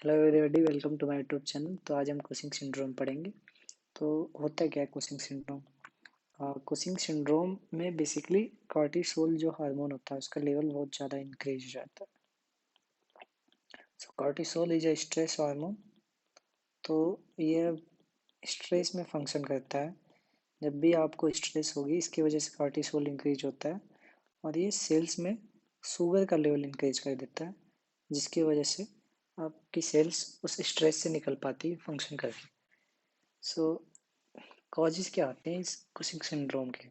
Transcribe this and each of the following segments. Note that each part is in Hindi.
Hello everybody, welcome to my YouTube channel. तो आज हम कुशिंग सिंड्रोम पढ़ेंगे। तो होता क्या है कुशिंग सिंड्रोम? कुशिंग सिंड्रोम में बेसिकली कॉर्टिसोल जो हार्मोन होता है उसका लेवल बहुत ज़्यादा इंक्रीज हो जाता है। So cortisol is a stress hormone. तो ये स्ट्रेस में फंक्शन करता है। जब भी आपको स्ट्रेस होगी इसकी वजह से कॉर्टिसोल इंक्रीज होता है और ये सेल्स में शुगर का लेवल इंक्रीज कर देता है, जिसकी वजह से आपकी सेल्स उस स्ट्रेस से निकल पाती है फंक्शन करके। सो कॉजेज़ क्या आते हैं इस कुशिंग सिंड्रोम के?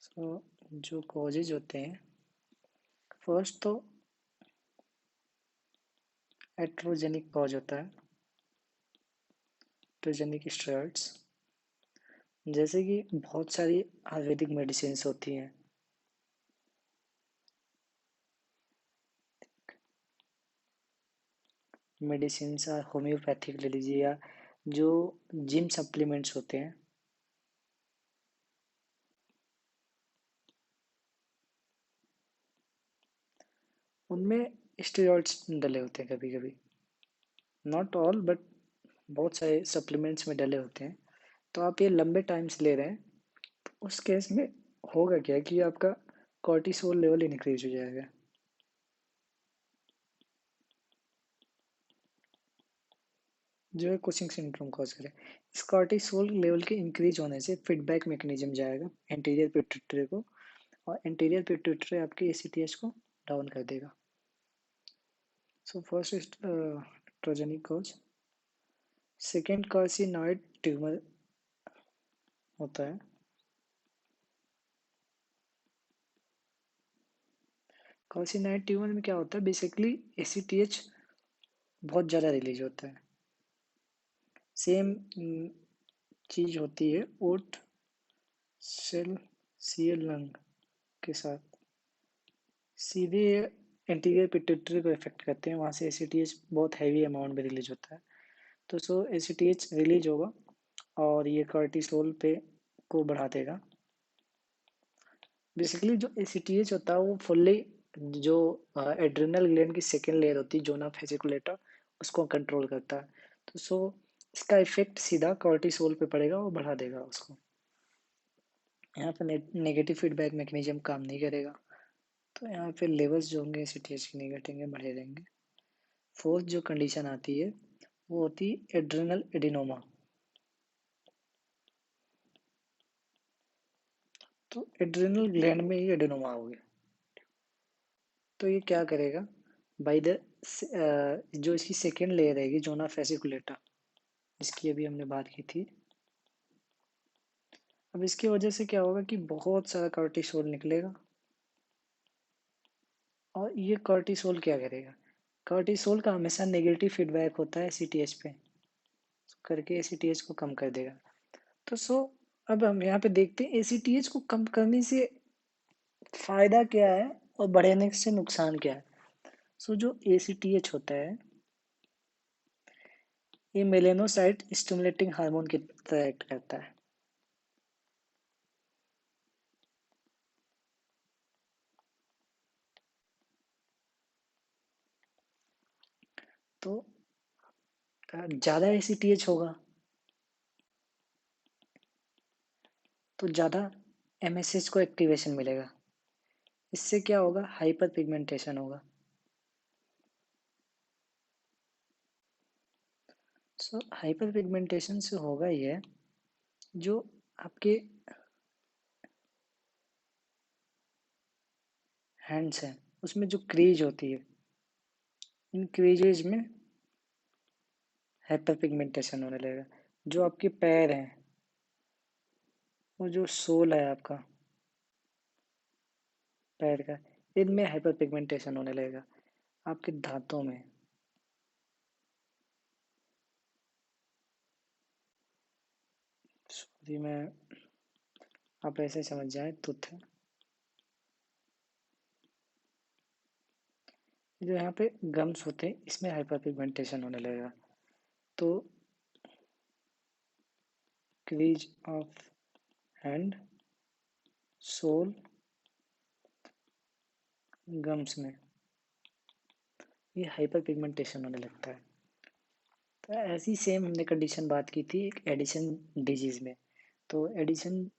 सो जो कॉजेज़ होते हैं, फर्स्ट तो एट्रोजेनिक कॉज होता है, एट्रोजेनिक स्टेरॉइड्स। जैसे कि बहुत सारी आयुर्वेदिक मेडिसिन्स होती हैं, मेडिसिन्स होम्योपैथिक ले लीजिए या जो जिम सप्लीमेंट्स होते हैं, उनमें स्टेरॉइड्स डले होते हैं कभी कभी। नॉट ऑल बट बहुत सारे सप्लीमेंट्स में डले होते हैं। तो आप ये लंबे टाइम से ले रहे हैं, उस केस में होगा क्या कि आपका कॉर्टिसोल लेवल इंक्रीज हो जाएगा। जो है कुशिंग सिंड्रोम कॉज करे। इस कॉर्टिसोल लेवल के इंक्रीज होने से फीडबैक मैकेनिज्म जाएगा एंटीरियर पिट्यूटरी को, और एंटीरियर पिट्यूटरी आपके एसीटीएच को डाउन कर देगा। So first is iatrogenic cause. Second carcinoid tumour होता है। कार्सिनॉइड ट्यूमर में क्या होता है, बेसिकली एसीटीएच बहुत ज़्यादा रिलीज होता है। सेम चीज़ होती है ओट सेल सीएल लंग के साथ, सीधे एंटीरियर पिट्यूटरी को इफेक्ट करते हैं। वहाँ से एसीटीएच बहुत हैवी अमाउंट में रिलीज होता है। तो सो एसीटीएच रिलीज होगा और ये कार्टिसोल पे को बढ़ा देगा। बेसिकली जो एसीटीएच होता है वो फुल्ली जो एड्रिनल ग्लैंड की सेकेंड लेयर होती है जोना फेसिकुलेटा, उसको कंट्रोल करता है। तो सो इसका इफेक्ट सीधा कॉर्टिसोल पे पड़ेगा, वो बढ़ा देगा उसको। यहाँ पे नेगेटिव फीडबैक मैकेनिज्म काम नहीं करेगा, तो यहाँ पे लेवल्स जो होंगे एसीटीएच के नहीं घटेंगे, बढ़े रहेंगे। फोर्थ जो कंडीशन आती है वो होती है एड्रिनल एडिनोमा। तो एड्रिनल ग्लैंड में ही एडिनोमा हो गया। तो ये क्या करेगा, बाई द जो इसकी सेकेंड लेयर रहेगी जोना फेसिकुलेटा, जिसकी अभी हमने बात की थी। अब इसकी वजह से क्या होगा कि बहुत सारा कॉर्टिसोल निकलेगा, और ये कॉर्टिसोल क्या करेगा, कॉर्टिसोल का हमेशा नेगेटिव फीडबैक होता है एसीटीएच पे, करके एसीटीएच को कम कर देगा। तो सो अब हम यहाँ पे देखते हैं एसीटीएच को कम करने से फायदा क्या है और बढ़ने से नुकसान क्या है। सो जो एसीटीएच होता है ये मेलेनोसाइट स्टिमुलेटिंग हार्मोन की तरह एक्ट करता है। तो ज़्यादा एसीटीएच होगा तो ज़्यादा एमएसएच को एक्टिवेशन मिलेगा। इससे क्या होगा, हाइपर पिगमेंटेशन होगा। सो हाइपर पिगमेंटेशन से होगा ये, जो आपके हैंड्स हैं उसमें जो क्रीज होती है, इन क्रीजेज में हाइपर पिगमेंटेशन होने लगेगा। जो आपके पैर हैं, वो जो सोल है आपका पैर का, इनमें हाइपर पिगमेंटेशन होने लगेगा। आपके दांतों में, सॉरी मैं, आप ऐसे समझ जाए टूथ, जो यहाँ पे गम्स होते हैं इसमें हाइपर पिगमेंटेशन होने लगेगा। तो crease of hand, sole gums में ये हाइपर पिगमेंटेशन होने लगता है। तो ऐसी सेम हमने कंडीशन बात की थी एक एडिशन डिजीज में। तो एडिशन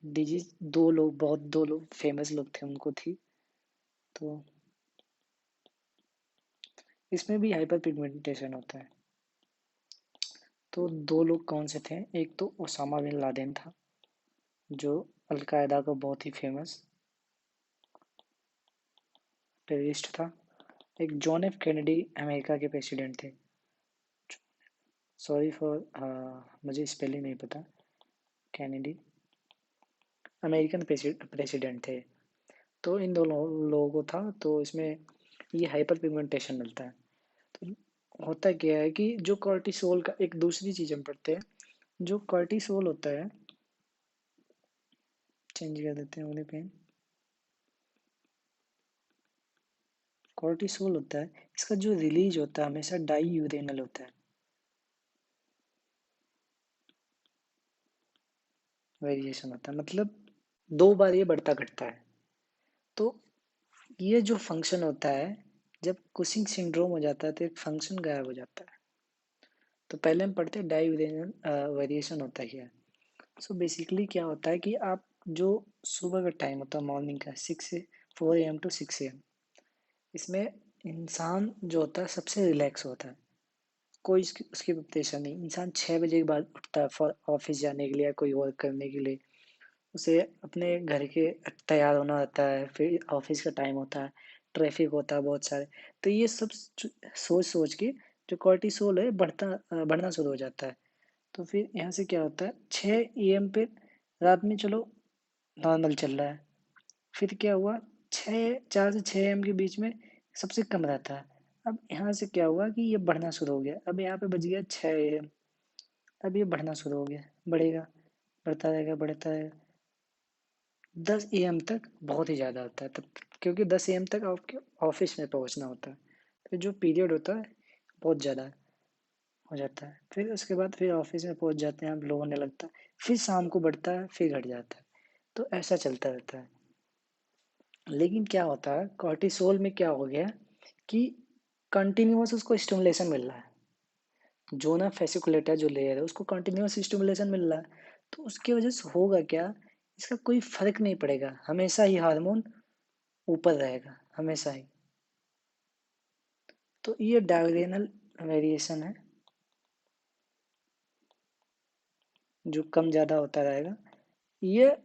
डिजीज दो लोग फेमस लोग थे उनको थी। तो इसमें भी हाइपर पिगमेंटेशन होता है। तो दो लोग कौन से थे, एक तो ओसामा बिन लादेन था जो अलकायदा का बहुत ही फेमस टेररिस्ट था। एक जॉन एफ कैनेडी अमेरिका के प्रेसिडेंट थे। सॉरी फॉर मुझे स्पेलिंग नहीं पता। कैनेडी अमेरिकन प्रेसिडेंट थे। तो इन दोनों लोगों को था, तो इसमें ये हाइपर पिगमेंटेशन मिलता है। तो होता क्या है कि जो कॉर्टिसोल का एक दूसरी चीज़ हम पढ़ते हैं, जो कॉर्टिसोल होता है, चेंज कर देते हैं उन्हें पेन। कॉर्टिसोल होता है, इसका जो रिलीज होता है हमेशा डाई यूरेनल होता है, वेरिएशन होता है, मतलब 2 बार ये बढ़ता घटता है। तो ये जो फंक्शन होता है, जब कुशिंग सिंड्रोम हो जाता है तो एक फंक्शन गायब हो जाता है। तो पहले हम पढ़ते हैं डाई यूरेनल वेरिएशन होता है। सो बेसिकली क्या होता है कि आप जो सुबह का टाइम होता है मॉर्निंग का 4 AM टू 6 AM, इसमें इंसान जो होता है सबसे रिलैक्स होता है, कोई उसकी प्रिपरेशन नहीं। इंसान 6 बजे के बाद उठता है फॉर ऑफिस जाने के लिए या कोई वर्क करने के लिए। उसे अपने घर के तैयार होना होता है, फिर ऑफिस का टाइम होता है, ट्रैफिक होता है बहुत सारे। तो ये सब सोच सोच के जो कॉर्टिसोल है बढ़ना शुरू हो जाता है। तो फिर यहाँ से क्या होता है, 6 AM पे रात में चलो नॉर्मल चल रहा है, फिर क्या हुआ, 4 से 6 AM के बीच में सबसे कम रहता है। अब यहाँ से क्या हुआ कि ये बढ़ना शुरू हो गया, अब यहाँ पे बज गया 6 AM, अब ये बढ़ना शुरू हो गया, बढ़ेगा, बढ़ता रहेगा, बढ़ता रहेगा 10 AM तक बहुत ही ज़्यादा होता है तब, क्योंकि 10 AM तक आपके ऑफिस में पहुँचना होता है। फिर जो पीरियड होता है बहुत ज़्यादा हो जाता है, फिर उसके बाद फिर ऑफिस में पहुँच जाते हैं, अब लो होने लगता है, फिर शाम को बढ़ता है, फिर घट जाता है। तो ऐसा चलता रहता है। लेकिन क्या होता है कॉर्टिसोल में, क्या हो गया कि कंटिन्यूअस उसको स्टिमुलेशन मिल रहा है, जोना फेसिकुलेटा जो लेयर है उसको कंटिन्यूअस स्टिमुलेशन मिल रहा है। तो उसकी वजह से होगा क्या, इसका कोई फर्क नहीं पड़ेगा, हमेशा ही हार्मोन ऊपर रहेगा, हमेशा ही। तो ये डायगोनल वेरिएशन है जो कम ज़्यादा होता रहेगा। ये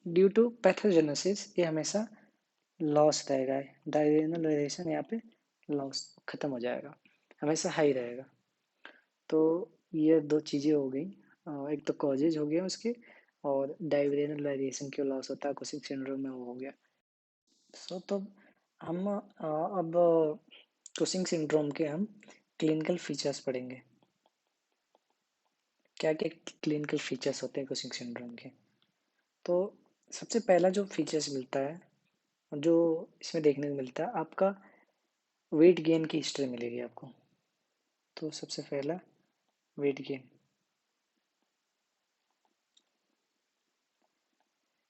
ड्यू टू पैथोजेनेसिस ये हमेशा लॉस रहेगा, डायगोनल वेरिएशन यहाँ पे लॉस खत्म हो जाएगा, हमेशा हाई रहेगा। तो ये दो चीज़ें हो गई, एक तो कॉजेज हो गया उसके, और डायगोनल वेरिएशन क्यों लॉस होता है कुशिंग सिंड्रोम में, वो हो गया। सो तो हम अब कुशिंग सिंड्रोम के हम क्लिनिकल फीचर्स पढ़ेंगे। क्या क्या क्लिनिकल फीचर्स होते हैं कुशिंग सिंड्रोम के। तो सबसे पहला जो फीचर्स मिलता है, जो इसमें देखने को मिलता है, आपका वेट गेन की हिस्ट्री मिलेगी आपको। तो सबसे पहला वेट गेन,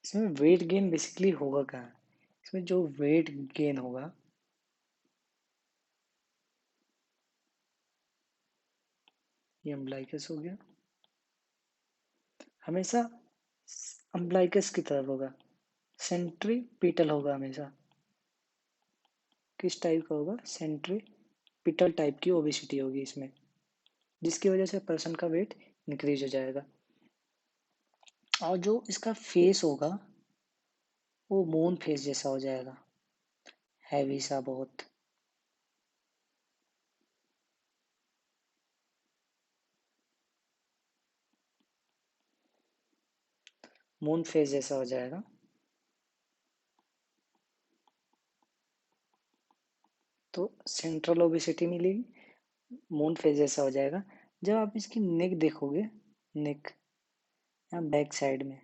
इसमें वेट गेन बेसिकली होगा कहाँ, इसमें जो वेट गेन होगा, ये अम्बलाइकस हो गया, हमेशा अम्बलाइकस की तरफ होगा, सेंट्रीपिटल होगा हमेशा। किस टाइप का होगा, सेंट्रीपिटल टाइप की ओबेसिटी होगी इसमें, जिसकी वजह से पर्सन का वेट इंक्रीज हो जाएगा। और जो इसका फेस होगा वो मून फेस जैसा हो जाएगा, हैवी सा बहुत। मून फेस जैसा हो जाएगा। तो सेंट्रल ओबेसिटी मिलेगी, मून फेस जैसा हो जाएगा। जब आप इसकी नेक देखोगे, नेक यहाँ बैक साइड में,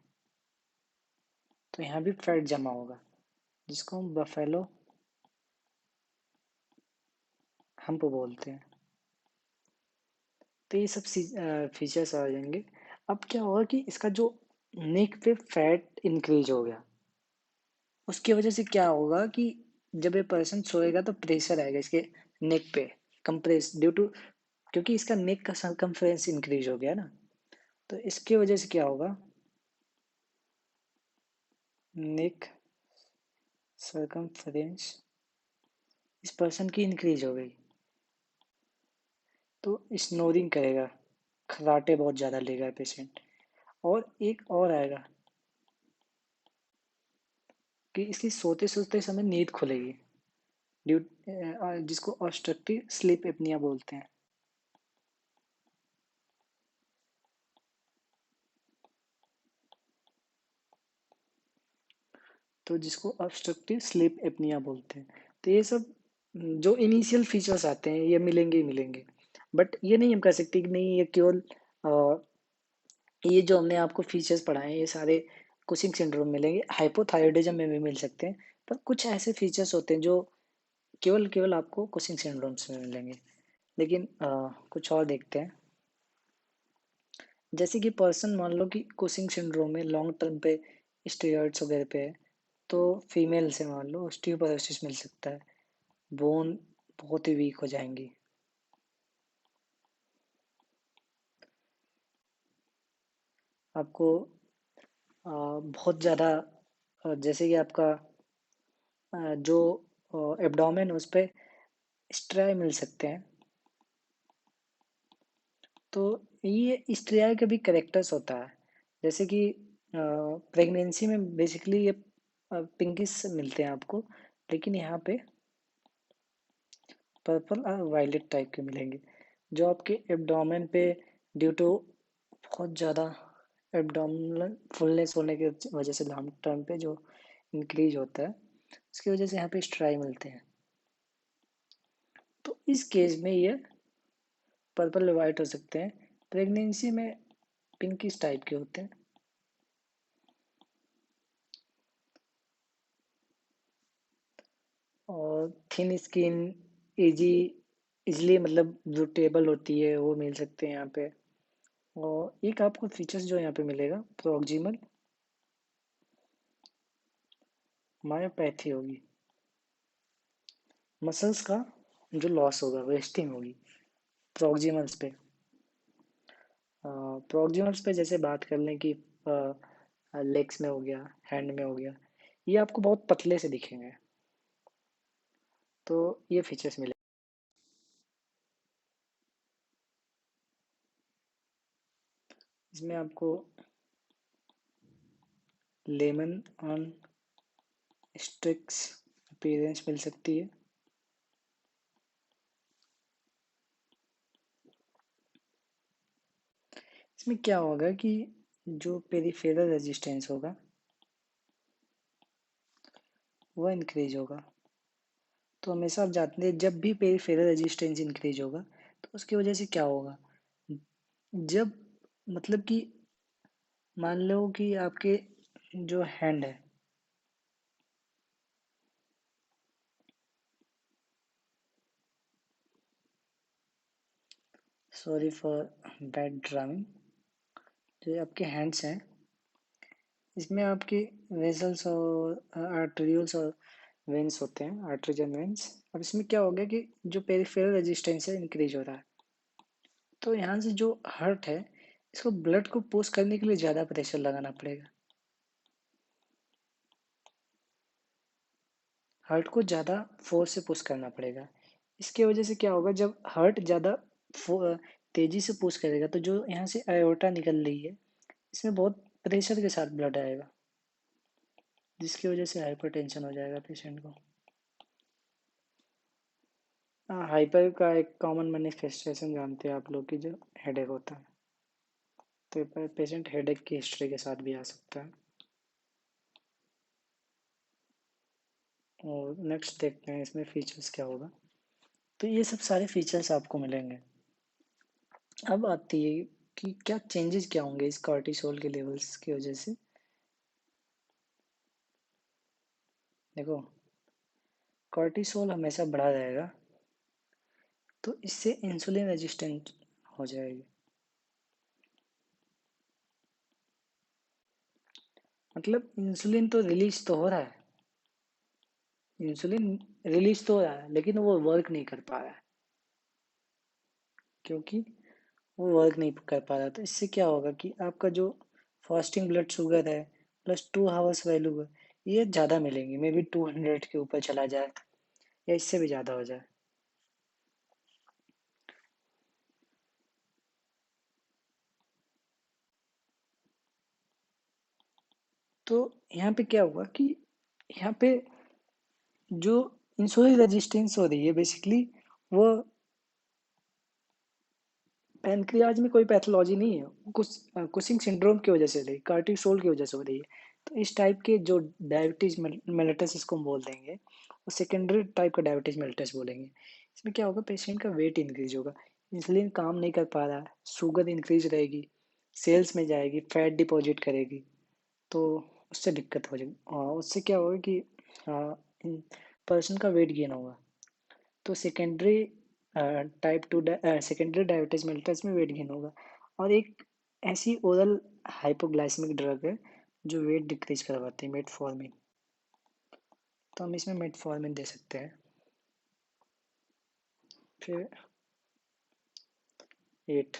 तो यहाँ भी फैट जमा होगा, जिसको हम बफेलो हम्प बोलते हैं। तो ये सब फीचर्स आ जाएंगे। अब क्या होगा कि इसका जो नेक पे फैट इंक्रीज हो गया, उसकी वजह से क्या होगा कि जब ये पर्सन सोएगा तो प्रेशर आएगा इसके नेक पे, कंप्रेस ड्यू टू, क्योंकि इसका नेक का सरकमफ्रेंस इंक्रीज हो गया ना, तो इसकी वजह से क्या होगा, नेक सरकमफ्रेंस इस पर्सन की इंक्रीज हो गई, तो स्नोरिंग करेगा, खर्राटे बहुत ज़्यादा लेगा पेशेंट। और एक और आएगा कि इसकी सोते सोते समय नींद खुलेगी, ड्यू जिसको ऑब्स्ट्रक्टिव स्लीप एपनिया बोलते हैं। तो जिसको ऑब्स्ट्रक्टिव स्लीप एपनिया बोलते हैं। तो ये सब जो इनिशियल फीचर्स आते हैं ये मिलेंगे ही मिलेंगे, बट ये नहीं हम कह सकते कि नहीं ये केवल ये जो हमने आपको फीचर्स पढ़ाए हैं ये सारे कुशिंग सिंड्रोम मिलेंगे, हाइपोथायरॉयडिज्म में भी मिल सकते हैं, पर कुछ ऐसे फीचर्स होते हैं जो केवल केवल आपको कुशिंग सिंड्रोम्स में मिलेंगे। लेकिन कुछ और देखते हैं, जैसे कि पर्सन मान लो कि कुशिंग सिंड्रोम में लॉन्ग टर्म पे स्टेरॉइड्स वगैरह पे है, तो फीमेल से मान लो ऑस्टियोपोरोसिस मिल सकता है, बोन बहुत ही वीक हो जाएंगी। आपको बहुत ज़्यादा जैसे कि आपका जो एब्डोमेन उस पे स्ट्राई मिल सकते हैं, तो ये स्ट्राई का भी करेक्टर्स होता है, जैसे कि प्रेगनेंसी में बेसिकली ये पिंकिश मिलते हैं आपको, लेकिन यहाँ पे पर्पल और वायलेट टाइप के मिलेंगे, जो आपके एब्डोमेन पे ड्यू टू बहुत ज़्यादा एब्डोमिनल फुलनेस होने की वजह से लॉन्ग टर्म पे जो इंक्रीज होता है, उसकी वजह से यहाँ पे स्ट्राई मिलते हैं। तो इस केस में ये पर्पल वाइट हो सकते हैं, प्रेगनेंसी में पिंकिश टाइप के होते हैं। और थिन स्किन, इजी इजली मतलब जो टेबल होती है वो मिल सकते हैं यहाँ पे। और एक आपको फीचर्स जो यहाँ पे मिलेगा, प्रोक्सिमल मायोपैथी होगी, मसल्स का जो लॉस होगा, वेस्टिंग होगी प्रोक्सिमल्स पे। प्रोक्सिमल्स पे जैसे बात कर लें कि लेग्स में हो गया, हैंड में हो गया, ये आपको बहुत पतले से दिखेंगे, तो ये फीचर्स मिले। इसमें आपको लेमन ऑन स्ट्रिक्स अपीयरेंस मिल सकती है। इसमें क्या होगा कि जो पेरिफेरल रेजिस्टेंस होगा वो इंक्रीज होगा। तो हमेशा आप जानते हैं जब भी पेरिफेरल रेजिस्टेंस इंक्रीज होगा तो उसकी वजह से क्या होगा, जब मतलब कि मान लो कि आपके जो हैंड है, सॉरी फॉर बैड ड्राइंग, जो आपके हैंड्स हैं इसमें आपके वेसल्स और आर्टरियल्स और वेन्स होते हैं, आर्टरीज एंड वेन्स। अब इसमें क्या हो गया कि जो पेरिफेरल रेजिस्टेंस है इंक्रीज हो रहा है, तो यहाँ से जो हार्ट है इसको ब्लड को पुश करने के लिए ज़्यादा प्रेशर लगाना पड़ेगा, हार्ट को ज़्यादा फोर्स से पुश करना पड़ेगा। इसके वजह से क्या होगा, जब हार्ट ज़्यादा तेज़ी से पुश करेगा तो जो यहाँ से आयोटा निकल रही है इसमें बहुत प्रेशर के साथ ब्लड आएगा, जिसकी वजह से हाइपरटेंशन हो जाएगा पेशेंट को। हाइपर का एक कॉमन मैनिफेस्टेशन जानते हैं आप लोग की, जो हेडेक होता है, तो पेशेंट हेडेक की हिस्ट्री के साथ भी आ सकता है। और नेक्स्ट देखते हैं इसमें फीचर्स क्या होगा। तो ये सब सारे फीचर्स आपको मिलेंगे। अब आती है कि क्या चेंजेस क्या होंगे इस कॉर्टिसोल के लेवल्स की वजह से। देखो, कॉर्टिसोल हमेशा बढ़ा रहेगा तो इससे इंसुलिन रेजिस्टेंट हो जाएगी। मतलब इंसुलिन तो रिलीज तो हो रहा है, इंसुलिन रिलीज तो हो रहा है लेकिन वो वर्क नहीं कर पा रहा है, क्योंकि वो वर्क नहीं कर पा रहा। तो इससे क्या होगा कि आपका जो फास्टिंग ब्लड शुगर है प्लस 2 आवर्स वैल्यू है, ये ज़्यादा मिलेंगी, मे बी 200 के ऊपर चला जाए या इससे भी ज़्यादा हो जाए। तो यहाँ पे क्या हुआ कि यहाँ पे जो इंसुलिन रेजिस्टेंस हो रही है बेसिकली, वो पैनक्रियाज में कोई पैथोलॉजी नहीं है, कुछ कुशिंग सिंड्रोम की वजह से हो रही है, कार्टिसोल की वजह से हो रही है। तो इस टाइप के जो डायबिटीज मेलिटस इसको हम बोल देंगे, वो सेकेंडरी टाइप का डायबिटीज मेलिटस बोलेंगे। इसमें क्या होगा, पेशेंट का वेट इंक्रीज होगा, इंसुलिन काम नहीं कर पा रहा है, शुगर इंक्रीज रहेगी, सेल्स में जाएगी, फैट डिपॉजिट करेगी, तो उससे दिक्कत हो जाएगी। उससे क्या होगा कि पर्सन का वेट गेन होगा। तो secondary type 2 secondary diabetes mellitus में वेट गेन होगा। और एक ऐसी ओरल हाइपोग्लाइसेमिक ड्रग है जो वेट डिक्रीज करवाती है, मेटफॉर्मिन। तो हम इसमें मेटफॉर्मिन दे सकते हैं। फिर 8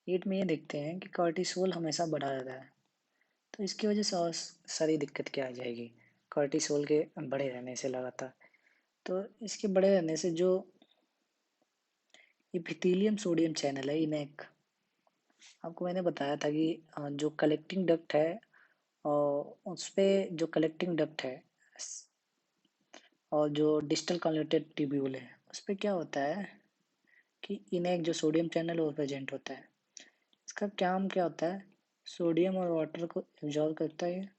8 में ये देखते हैं कि कार्टिसोल हमेशा बढ़ा रहता है। तो इसकी वजह से और सारी दिक्कत क्या आ जाएगी कार्टिसोल के बढ़े रहने से लगातार। तो इसके बढ़े रहने से जो इपिथेलियम सोडियम चैनल है, इनेक, आपको मैंने बताया था कि जो कलेक्टिंग डक्ट है, और उस पे जो कलेक्टिंग डक्ट है और जो डिस्टल कन्वर्टेड ट्यूब्यूल है, उस पे क्या होता है कि इनेक जो सोडियम चैनल वो प्रेजेंट होता है। इसका काम क्या होता है, सोडियम और वाटर को एब्जॉर्ब करता है,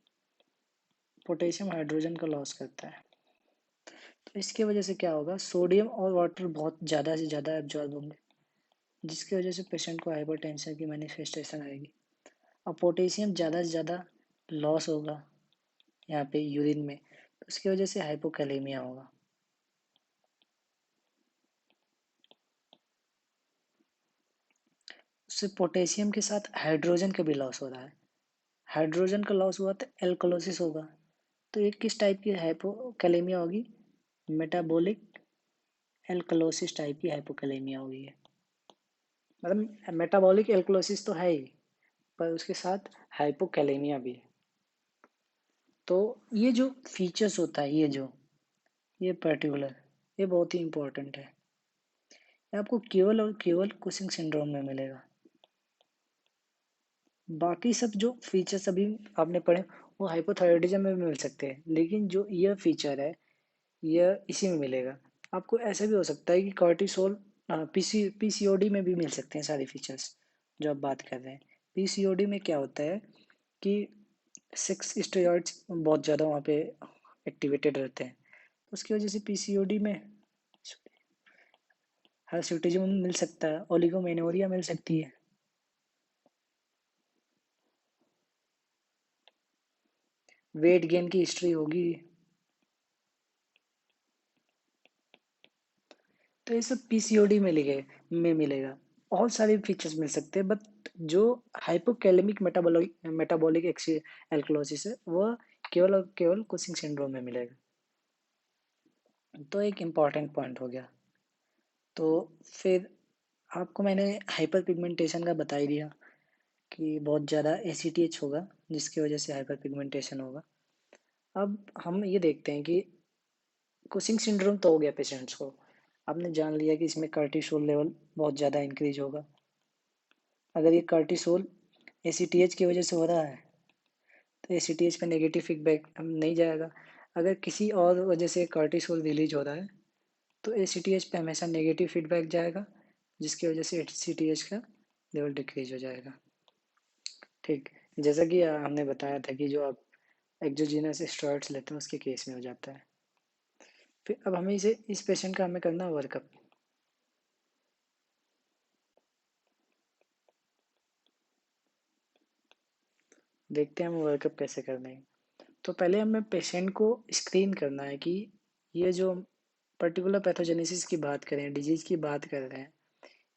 पोटेशियम हाइड्रोजन का लॉस करता है। तो इसकी वजह से क्या होगा, सोडियम और वाटर बहुत ज़्यादा से ज़्यादा एब्जॉर्ब होंगे, जिसकी वजह से पेशेंट को हाइपरटेंशन की मैनिफेस्टेशन आएगी। और पोटेशियम ज़्यादा से ज़्यादा लॉस होगा यहाँ पे यूरिन में, तो उसकी वजह से हाइपोकैलेमिया होगा। उससे पोटेशियम के साथ हाइड्रोजन का भी लॉस हो रहा है, हाइड्रोजन का लॉस हुआ तो एल्कलोसिस होगा। तो ये किस टाइप की हाइपोकैलेमिया होगी, मेटाबॉलिक एल्कलोसिस टाइप की हाइपोकैलेमिया होगी। मतलब मेटाबॉलिक एल्कलोसिस तो है ही, पर उसके साथ हाइपोकैलेमिया भी है। तो ये जो फीचर्स होता है, ये पर्टिकुलर, ये बहुत ही इंपॉर्टेंट है। ये आपको केवल और केवल कुशिंग सिंड्रोम में मिलेगा। बाकी सब जो फीचर्स अभी आपने पढ़े वो हाइपोथायराइडिज्म में भी मिल सकते हैं, लेकिन जो ये फीचर है यह इसी में मिलेगा। आपको ऐसा भी हो सकता है कि कॉर्टिसोल पीसीओडी में भी मिल सकते हैं सारे फीचर्स जो आप बात कर रहे हैं। पीसीओडी में क्या होता है कि सेक्स स्टेरॉइड्स बहुत ज़्यादा वहाँ पे एक्टिवेटेड रहते हैं, उसकी वजह से पीसीओडी में हिर्सुटिज्म मिल सकता है, ओलिगोमेनोरिया मिल सकती है। वेट गेन की हिस्ट्री होगी। तो ये सब पीसीओडी में मिलेगा। और सारे फीचर्स मिल सकते हैं, बट जो हाइपोकैलेमिक मेटाबॉलिक एल्कलोसिस है वह केवल और केवल कुशिंग सिंड्रोम में मिलेगा। तो एक इम्पॉर्टेंट पॉइंट हो गया। तो फिर आपको मैंने हाइपर पिगमेंटेशन का बता ही दिया कि बहुत ज़्यादा एसीटीएच होगा जिसकी वजह से हाइपर पिगमेंटेशन होगा। अब हम ये देखते हैं कि कुशिंग सिंड्रोम तो हो गया पेशेंट्स को, आपने जान लिया कि इसमें कार्टिसोल लेवल बहुत ज़्यादा इंक्रीज होगा। अगर ये कार्टिसोल एसीटीएच की वजह से हो रहा है तो एसीटीएच पे नेगेटिव फीडबैक नहीं जाएगा। अगर किसी और वजह से कार्टिसोल रिलीज हो रहा है तो एसीटीएच पे हमेशा नेगेटिव फीडबैक जाएगा, जिसकी वजह से एसीटीएच का लेवल डिक्रीज हो जाएगा। ठीक, जैसा कि हमने बताया था कि जो आप एक्सोजीनस स्टेरॉइड्स लेते हैं उसके केस में हो जाता है। फिर अब हमें इस पेशेंट का हमें करना वर्कअप। देखते हैं हम वर्कअप कैसे करना है। तो पहले हमें पेशेंट को स्क्रीन करना है कि ये जो पर्टिकुलर पैथोजेनेसिस की बात करें, डिजीज की बात कर रहे हैं,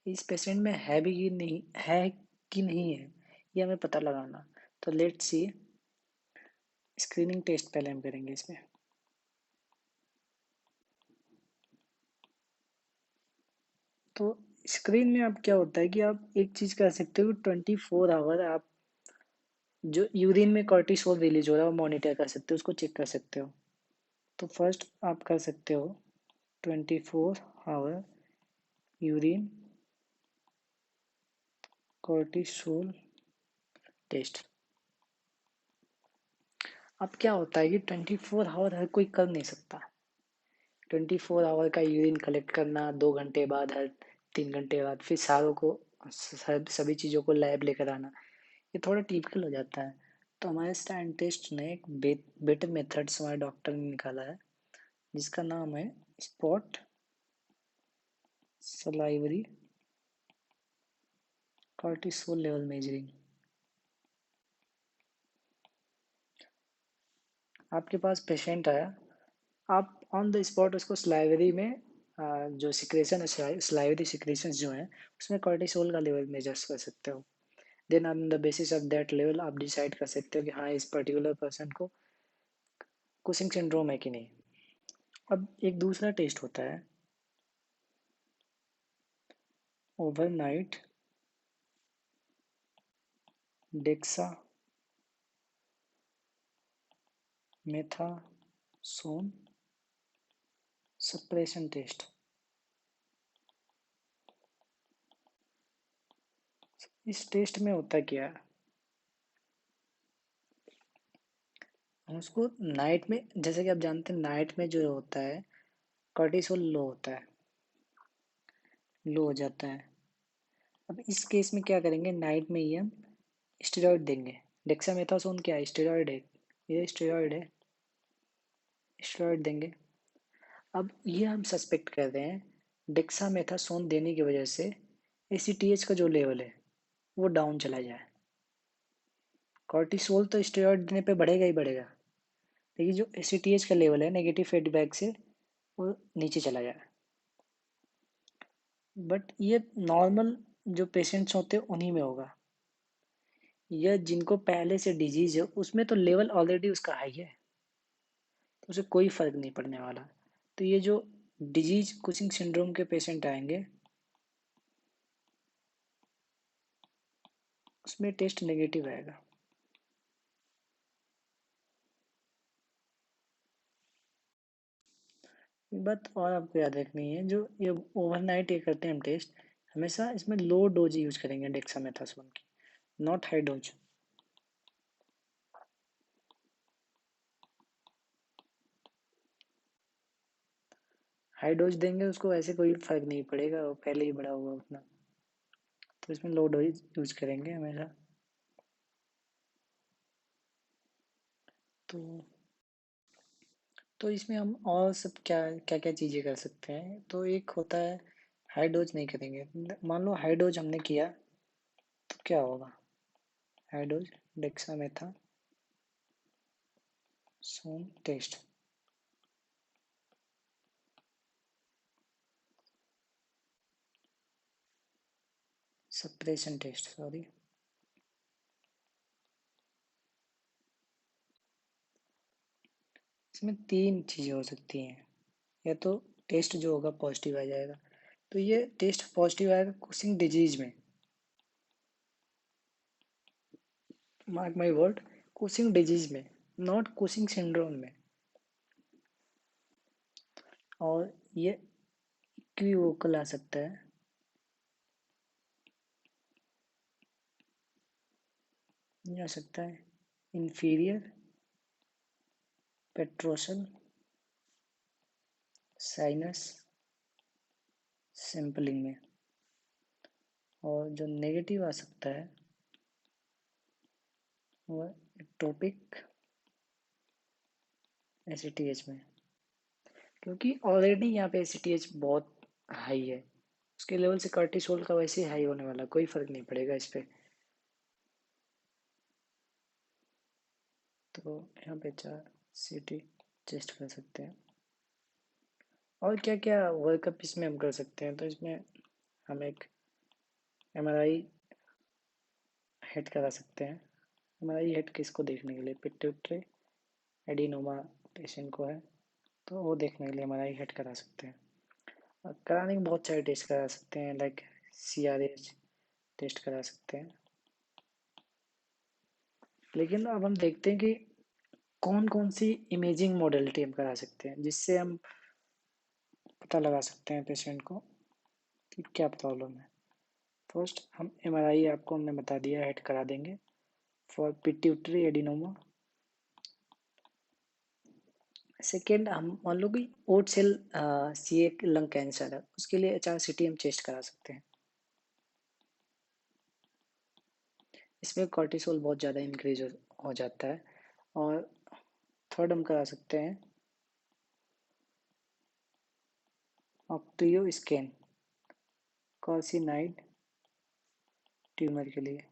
इस पेशेंट में है भी कि नहीं है, कि नहीं है, ये हमें पता लगाना। तो लेट्स सी, स्क्रीनिंग टेस्ट पहले हम करेंगे इसमें। तो स्क्रीन में आप क्या होता है कि आप एक चीज़ कर सकते हो, 24 आवर आप जो यूरिन में कॉर्टिसोल रिलीज हो रहा है वो मॉनिटर कर सकते हो, उसको चेक कर सकते हो। तो फर्स्ट आप कर सकते हो 24 आवर यूरिन कॉर्टिसोल टेस्ट। अब क्या होता है कि 24 आवर हर कोई कर नहीं सकता। 24 आवर का यूरिन कलेक्ट करना 2 घंटे बाद, हर 3 घंटे बाद, फिर सारों को सभी चीज़ों को लैब लेकर आना, ये थोड़ा टिपिकल हो जाता है। तो हमारे साइंटिस्ट ने एक बेटर मेथड्स हमारे डॉक्टर ने निकाला है, जिसका नाम है spot salivary cortisol level measuring. आपके पास पेशेंट आया, आप ऑन द स्पॉट उसको स्लाइवरी में जो सिक्रेशन है, स्लाइवरी सिक्रेशन जो है उसमें कॉर्टिसोल का लेवल मेजर्स कर सकते हो। Then on the basis of that level आप डिसाइड कर सकते हो कि हाँ इस पर्टिकुलर पर्सन को कुशिंग सिंड्रोम है कि नहीं। अब एक दूसरा टेस्ट होता है overnight dexamethasone suppression test. इस टेस्ट में होता क्या है, उसको नाइट में, जैसे कि आप जानते हैं नाइट में जो होता है कॉर्टिसोल लो होता है, लो हो जाता है। अब इस केस में क्या करेंगे, नाइट में ही हम स्टेरॉइड देंगे। डेक्सामेथासोन क्या है, स्टेरॉइड है, ये स्टेरॉइड है, स्टेरॉइड देंगे। अब ये हम सस्पेक्ट कर रहे हैं डेक्सामेथासोन देने की वजह से एसीटीएच का जो लेवल है वो डाउन चला जाए। कॉर्टिसोल तो स्टेरॉइड देने पे बढ़ेगा ही बढ़ेगा, लेकिन जो एसीटीएच का लेवल है नेगेटिव फीडबैक से वो नीचे चला जाए। बट ये नॉर्मल जो पेशेंट्स होते हैं उन्हीं में होगा, या जिनको पहले से डिजीज है उसमें तो लेवल ऑलरेडी उसका हाई है, तो उसे कोई फर्क नहीं पड़ने वाला। तो ये जो डिजीज कुशिंग सिंड्रोम के पेशेंट आएंगे उसमें टेस्ट नेगेटिव आएगा। एक बात और आपको याद रखनी है, जो ये ओवरनाइट ये करते हैं हम टेस्ट, हमेशा इसमें लो डोज यूज करेंगे डेक्सामेथासोन की, not high dose. High dose देंगे उसको ऐसे कोई फर्क नहीं पड़ेगा, वो पहले ही बड़ा हुआ उतना। तो इसमें लो डोज यूज करेंगे हमेशा। तो इसमें हम और सब क्या क्या क्या चीज़ें कर सकते हैं, तो एक होता है हाई डोज नहीं करेंगे। मान लो हाई डोज हमने किया तो क्या होगा, high dose dexamethasone test, suppression test sorry. इसमें तीन चीज़ें हो सकती हैं, या तो टेस्ट जो होगा पॉजिटिव आ जाएगा, तो ये टेस्ट पॉजिटिव आएगा कुशिंग डिजीज में, mark my word, Cushing disease में, नॉट कुशिंग सिंड्रोम में। और ये इक्विवोकल आ सकता है, ये आ सकता है इंफीरियर पेट्रोसल साइनस सैंपलिंग में। और जो नेगेटिव आ सकता है वो टॉपिक एसीटीएच में, क्योंकि ऑलरेडी यहाँ पे एसीटीएच बहुत हाई है, उसके लेवल से कार्टिसोल का वैसे ही हाई होने वाला, कोई फर्क नहीं पड़ेगा इस पे। तो यहाँ पे 4 CT टेस्ट कर सकते हैं। और क्या क्या वर्कअप इसमें हम कर सकते हैं, तो इसमें हम एक MRI हेड करा सकते हैं। MRI हेड किसको देखने के लिए, पिट्यूटरी एडिनोमा पेशेंट को है, तो वो देखने के लिए एमआरआई हेड करा सकते हैं। और कराने के बहुत सारे टेस्ट करा सकते हैं, लाइक CRH टेस्ट करा सकते हैं। लेकिन अब हम देखते हैं कि कौन कौन सी इमेजिंग मॉडलिटी हम करा सकते हैं जिससे हम पता लगा सकते हैं पेशेंट को कि क्या प्रॉब्लम है। फर्स्ट हम एमआरआई आपको हमने बता दिया, हेड करा देंगे फॉर पिट्यूटरी एडिनोमा। सेकेंड, हम मान लो कि ओट सेल CA लंग कैंसर है, उसके लिए HRCT हम टेस्ट करा सकते हैं। इसमें कॉर्टिसोल बहुत ज़्यादा इंक्रीज हो जाता है। और थर्ड हम करा सकते हैं ऑक्टियो स्कैन कार्सिनाइड ट्यूमर के लिए।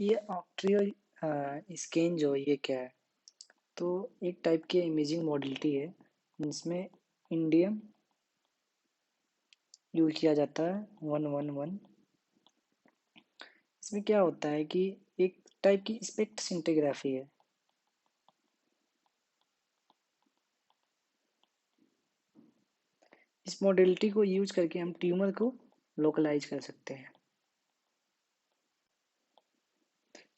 ये ऑक्ट्रियो स्कैन जो ये क्या है, तो एक टाइप की इमेजिंग मॉडलिटी है जिसमें इंडियम यूज किया जाता है 111। इसमें क्या होता है कि एक टाइप की स्पेक्ट्रोसिंटिग्राफी है। इस मॉडलिटी को यूज करके हम ट्यूमर को लोकलाइज कर सकते हैं।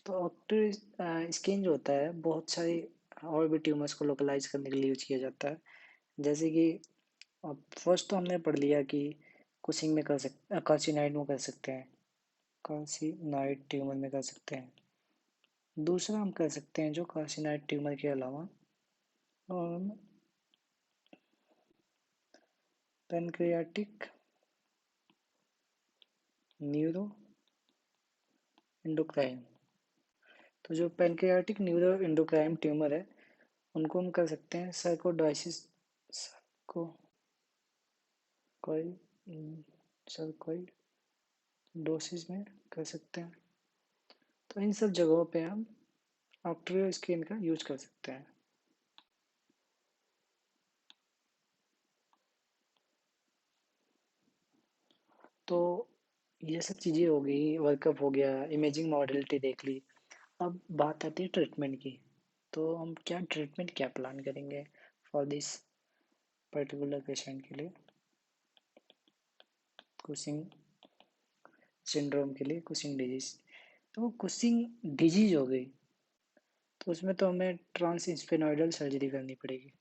तो ऑक्ट्रियो स्कैन जो होता है बहुत सारे और भी ट्यूमर्स को लोकलाइज करने के लिए यूज किया जाता है। जैसे कि अब फर्स्ट तो हमने पढ़ लिया कि कुशिंग में कर सकते, कार्सिनाइड में कर सकते हैं, कार्सिनाइड ट्यूमर में कर सकते हैं। दूसरा हम कर सकते हैं जो कार्सिनाइड ट्यूमर के अलावा पैनक्रियाटिक न्यूरो एंडोक्राइन। तो जो पैनक्रियाटिक न्यूरो एंडोक्राइन ट्यूमर है उनको हम कर सकते हैं सर्कोडाइसिस सर्कोइडोसिस में कर सकते हैं। तो इन सब जगहों पे हम ऑक्ट्रियो स्कैन का यूज कर सकते हैं। तो ये सब चीज़ें हो गई, वर्कअप हो गया, इमेजिंग मॉडलिटी देख ली। अब बात आती है ट्रीटमेंट की। तो हम क्या प्लान करेंगे फॉर दिस पर्टिकुलर पेशेंट के लिए, कुशिंग सिंड्रोम के लिए, कुशिंग डिजीज। तो कुशिंग डिजीज हो गई तो उसमें तो हमें ट्रांसस्फेनॉइडल सर्जरी करनी पड़ेगी।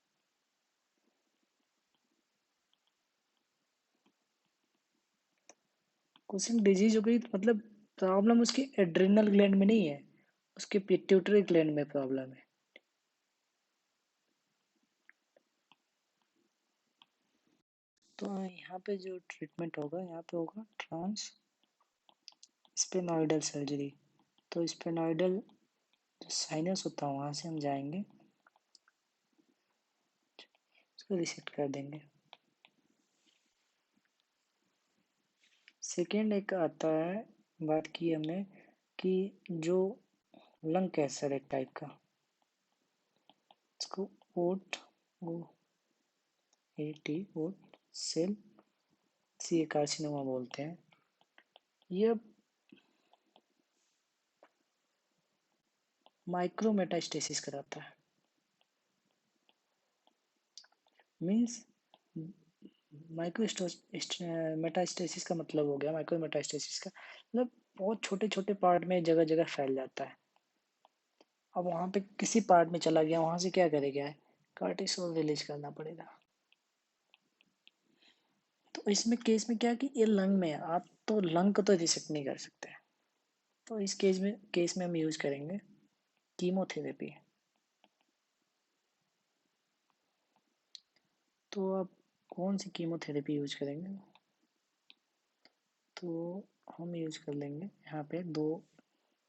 कुशिंग डिजीज हो गई तो मतलब प्रॉब्लम उसकी एड्रिनल ग्लैंड में नहीं है, उसके पिट्यूटरी ग्लैंड में प्रॉब्लम है। तो यहाँ पे जो ट्रीटमेंट होगा, यहाँ पे होगा ट्रांस स्पेनॉइडल सर्जरी। तो स्पेनॉइडल जो साइनस होता है वहाँ से हम जाएंगे, उसको रिसेक्ट कर देंगे। सेकेंड एक आता है, बात की हमने कि जो लंग कैंसर एक टाइप का, इसको ओट सेल सी कार्सिनोमा बोलते हैं। ये माइक्रोमेटास्टेसिस कराता है। मीन्स मेटास्टेसिस का मतलब हो गया, माइक्रोमेटास्टेसिस का मतलब बहुत छोटे छोटे पार्ट में जगह जगह फैल जाता है। अब वहाँ पे किसी पार्ट में चला गया, वहाँ से क्या करेगा, कार्टिसोल रिलीज करना पड़ेगा। तो इसमें केस में क्या कि ये लंग में है, आप तो लंग को तो रिसेक्ट नहीं कर सकते। तो इस केस में हम यूज करेंगे कीमोथेरेपी। तो आप कौन सी कीमोथेरेपी यूज करेंगे, तो हम यूज कर लेंगे यहाँ पे दो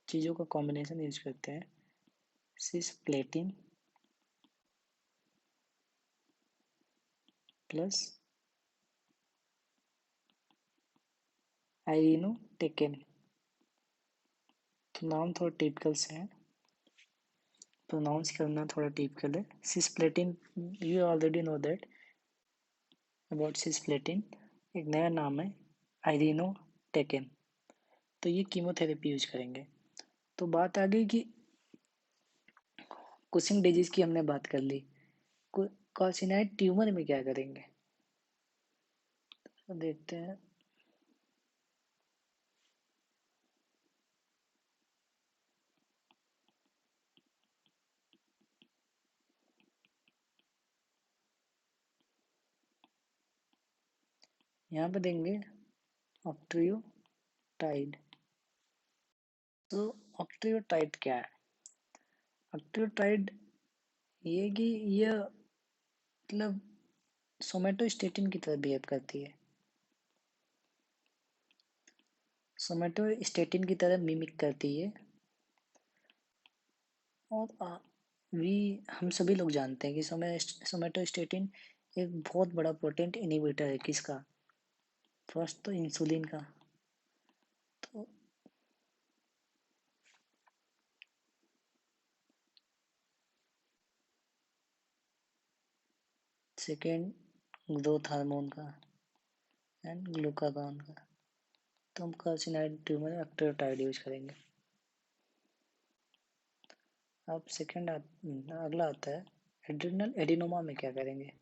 चीज़ों का कॉम्बिनेशन यूज करते हैं, सिस्प्लेटिन प्लस आइरिनोटेकेन। तो नाम थोड़ा टिपिकल से है, प्रोनाउंस करना थोड़ा टिपिकल है। Cisplatin, you already know that about cisplatin. एक नया नाम है आइरिनोटेकेन। तो ये कीमोथेरेपी यूज करेंगे। तो बात आ गई कि कुशिंग डिजीज की हमने बात कर ली। कार्सिनॉइड ट्यूमर में क्या करेंगे, तो देखते हैं। यहाँ पे देंगे ऑक्ट्रियोटाइड। तो ऑक्ट्रियोटाइड क्या है? ऑक्ट्रियोटाइड ये कि यह मतलब सोमेटोस्टेटिन की तरह बिहेव करती है, सोमेटोस्टेटिन की तरह मिमिक करती है। और भी हम सभी लोग जानते हैं कि सोमेटोस्टेटिन एक बहुत बड़ा पोटेंट इनहिबिटर है किसका, फर्स्ट तो इंसुलिन का। तो सेकेंड ग्रोथ हार्मोन का एंड ग्लूकागॉन का। तो हम कार्सिनॉइड ट्यूमर ऑक्ट्रियोटाइड यूज करेंगे। अब सेकेंड अगला आता है एड्रिनल एडिनोमा में क्या करेंगे।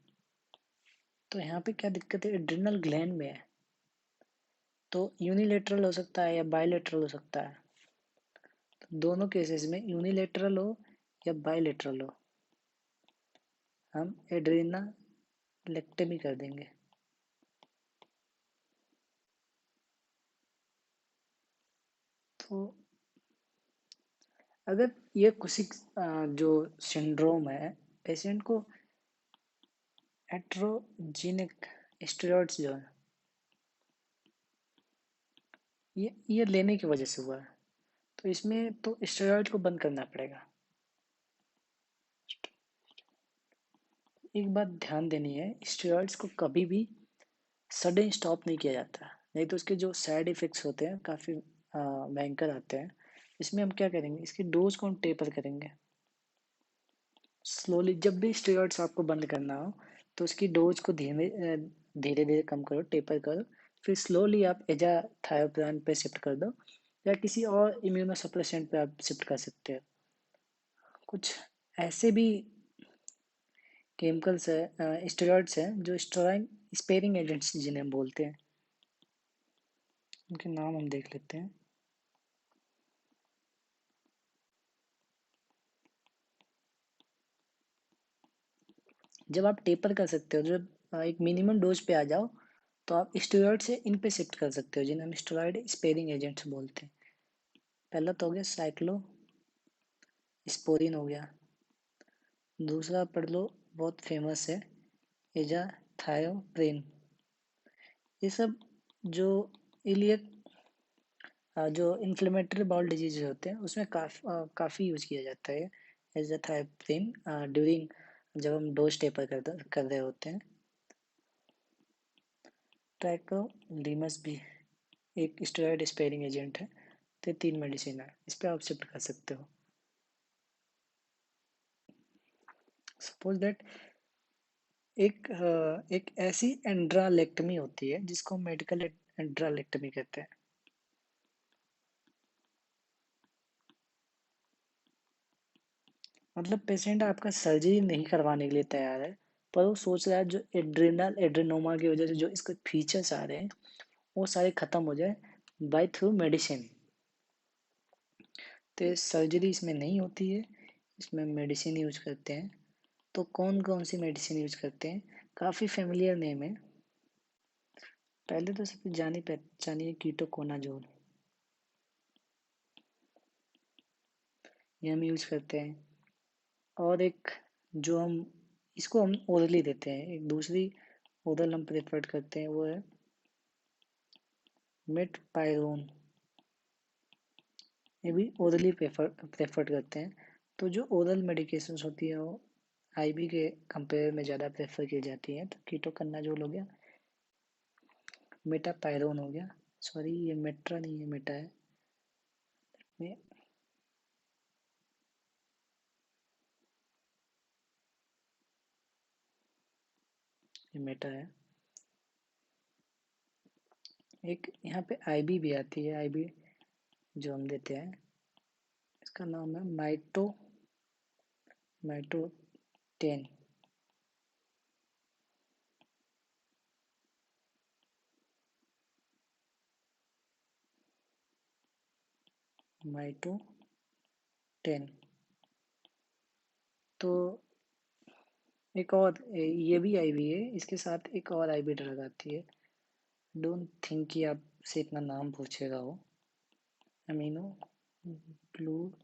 तो यहाँ पे क्या दिक्कत है, एड्रिनल ग्लैंड में है, तो यूनिलेटरल हो सकता है या बायलेटरल हो सकता है। तो दोनों केसेस में यूनिलेटरल हो या बायलेटरल हो, हम एड्रेनालेक्टमी कर देंगे। तो अगर ये कुशिक जो सिंड्रोम है, पेशेंट को एट्रोजिनिक स्टेरॉइड्स जो है ये लेने की वजह से हुआ है, तो इसमें तो स्टेरॉइड को बंद करना पड़ेगा। एक बात ध्यान देनी है, स्टेरॉइड्स को कभी भी सडन स्टॉप नहीं किया जाता, नहीं तो उसके जो साइड इफ़ेक्ट्स होते हैं काफ़ी भयंकर आते हैं। इसमें हम क्या करेंगे, इसकी डोज को हम टेपर करेंगे स्लोली। जब भी स्टेरॉइड्स आपको बंद करना हो तो उसकी डोज को धीरे धीरे धीरे कम करो, टेपर करो, फिर स्लोली आप एजाथायोप्रान पे शिफ्ट कर दो या किसी और इम्यूनो सप्रेसेंट पे आप शिफ्ट कर सकते हो। कुछ ऐसे भी केमिकल्स है, स्टेरॉइड्स हैं जो स्टेरॉइड स्पेयरिंग एजेंट्स जिन्हें हम बोलते हैं, उनके नाम हम देख लेते हैं। जब आप टेपर कर सकते हो, जब एक मिनिमम डोज पे आ जाओ, तो आप स्टेरॉइड से इन पे शिफ्ट कर सकते हो जिन्हें हम स्टेरॉइड स्पेयरिंग एजेंट्स बोलते हैं। पहला तो हो गया साइक्लोस्पोरिन हो गया, दूसरा पढ़ लो बहुत फेमस है एजाथायोप्रिन। ये सब जो इलियक जो इन्फ्लेमेटरी बाउल डिजीज होते हैं उसमें काफ़ी यूज किया जाता है एजाथायोप्रिन ड्यूरिंग जब हम डोज टेपर कर रहे होते हैं। ट्रैकोलीमस भी एक स्टेरॉइड स्पेयरिंग एजेंट है। तो 3 मेडिसिन है, इस पे आप शिफ्ट कर सकते हो। सपोज दैट एक ऐसी एंड्रालेक्टमी होती है जिसको मेडिकल एंड्रालेक्टमी कहते हैं। मतलब पेशेंट आपका सर्जरी नहीं करवाने के लिए तैयार है, पर वो सोच रहा है जो एड्रिनल एड्रेनोमा की वजह से जो इसके फीचर्स आ रहे हैं वो सारे खत्म हो जाए बाय थ्रू मेडिसिन। तो सर्जरी इसमें नहीं होती है, इसमें मेडिसिन यूज करते हैं। तो कौन कौन सी मेडिसिन यूज करते हैं, काफ़ी फेमिलियर नेम है। पहले तो सबसे जानी पहचानी है कीटोकोनाजोल, ये हम यूज करते हैं। और एक जो हम इसको हम ओरली देते हैं, एक दूसरी ओरल हम प्रेफर करते हैं वो है मेटपायरोन, ये भी ओरली प्रेफर करते हैं। तो जो ओरल मेडिकेशंस होती है वो आईवी के कंपेयर में ज़्यादा प्रेफर की जाती है। तो कीटोकन्नाजोल हो गया, मेटापायरोन हो गया, सॉरी ये मेट्रा नहीं है मेटा है, ये मेटा है। एक यहाँ पे आईबी भी आती है, आईबी जो हम देते हैं इसका नाम है माइटोटेन, माइटोटेन। तो एक और ये भी आई हुई है, इसके साथ एक और आई भी ड्रग आती है। डोंट थिंक कि आपसे इतना नाम पूछेगा वो। Aminoglutethimide,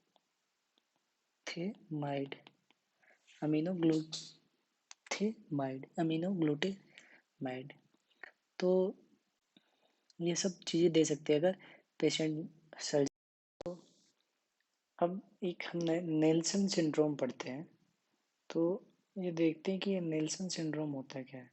aminoglutethimide, aminoglutethimide. तो ये सब चीज़ें दे सकते हैं अगर पेशेंट सर्जरी। अब एक हम नेल्सन सिंड्रोम पढ़ते हैं, तो ये देखते हैं कि ये नेल्सन सिंड्रोम होता है क्या है।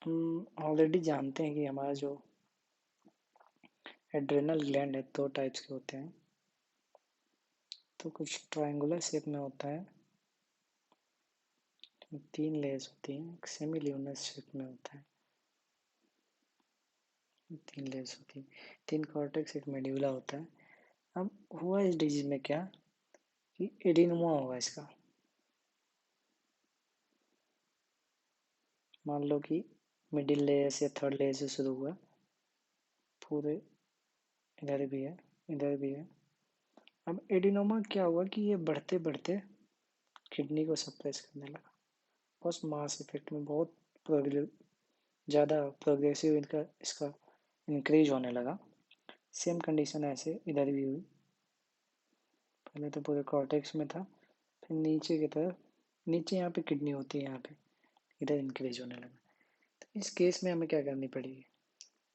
हम ऑलरेडी जानते हैं कि हमारा जो एड्रेनल ग्लैंड है दो टाइप्स के होते हैं। तो कुछ ट्रायंगुलर शेप में होता है, तीन लेयर्स होती हैं, एक सेमी ल्यूनस शेप में होता है, तीन लेयर्स होती हैं, तीन कॉर्टेक्स, एक मेड्यूला होता है। अब हुआ इस डिजीज में क्या कि एडिनोमा होगा इसका। मान लो कि मिडिल लेयर से थर्ड लेयर से शुरू हुआ, पूरे इधर भी है, इधर भी है। अब एडिनोमा क्या हुआ कि ये बढ़ते बढ़ते किडनी को सप्रेस करने लगा, बहुत मास इफेक्ट में, बहुत ज़्यादा प्रोग्रेसिव इनका इसका इंक्रीज होने लगा। सेम कंडीशन ऐसे इधर भी हुई, पहले तो पूरे कॉर्टेक्स में था, फिर नीचे की तरफ, नीचे यहाँ पे किडनी होती है, यहाँ पे इधर इंक्रीज होने लगा। तो इस केस में हमें क्या करनी पड़ेगी,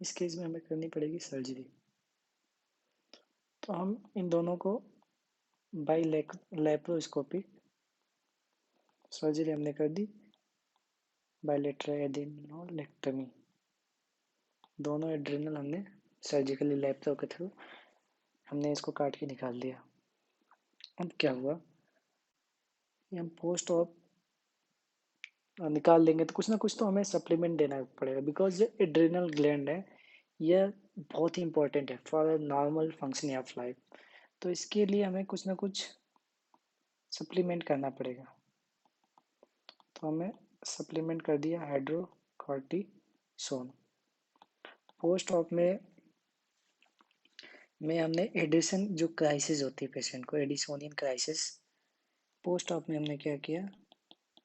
इस केस में हमें करनी पड़ेगी सर्जरी। तो हम इन दोनों को बाई लैप्रोस्कोपी सर्जरी हमने कर दी, बायलेटरल एडिनोलेक्टमी, दोनों एड्रेनल हमने सर्जिकली लैप्रो के थ्रू हमने इसको काट के निकाल दिया। अब क्या हुआ, हम पोस्ट ऑप निकाल देंगे तो कुछ ना कुछ तो हमें सप्लीमेंट देना पड़ेगा, बिकॉज जो एड्रेनल ग्लैंड है यह बहुत ही इंपॉर्टेंट है for normal functioning of life. तो इसके लिए हमें कुछ ना कुछ सप्लीमेंट करना पड़ेगा। तो हमें सप्लीमेंट कर दिया हाइड्रोकॉर्टिसोन। पोस्ट ऑप में हमने एडिशन जो क्राइसिस होती है पेशेंट को, एडिसोनियन क्राइसिस, पोस्ट ऑप में हमने क्या किया,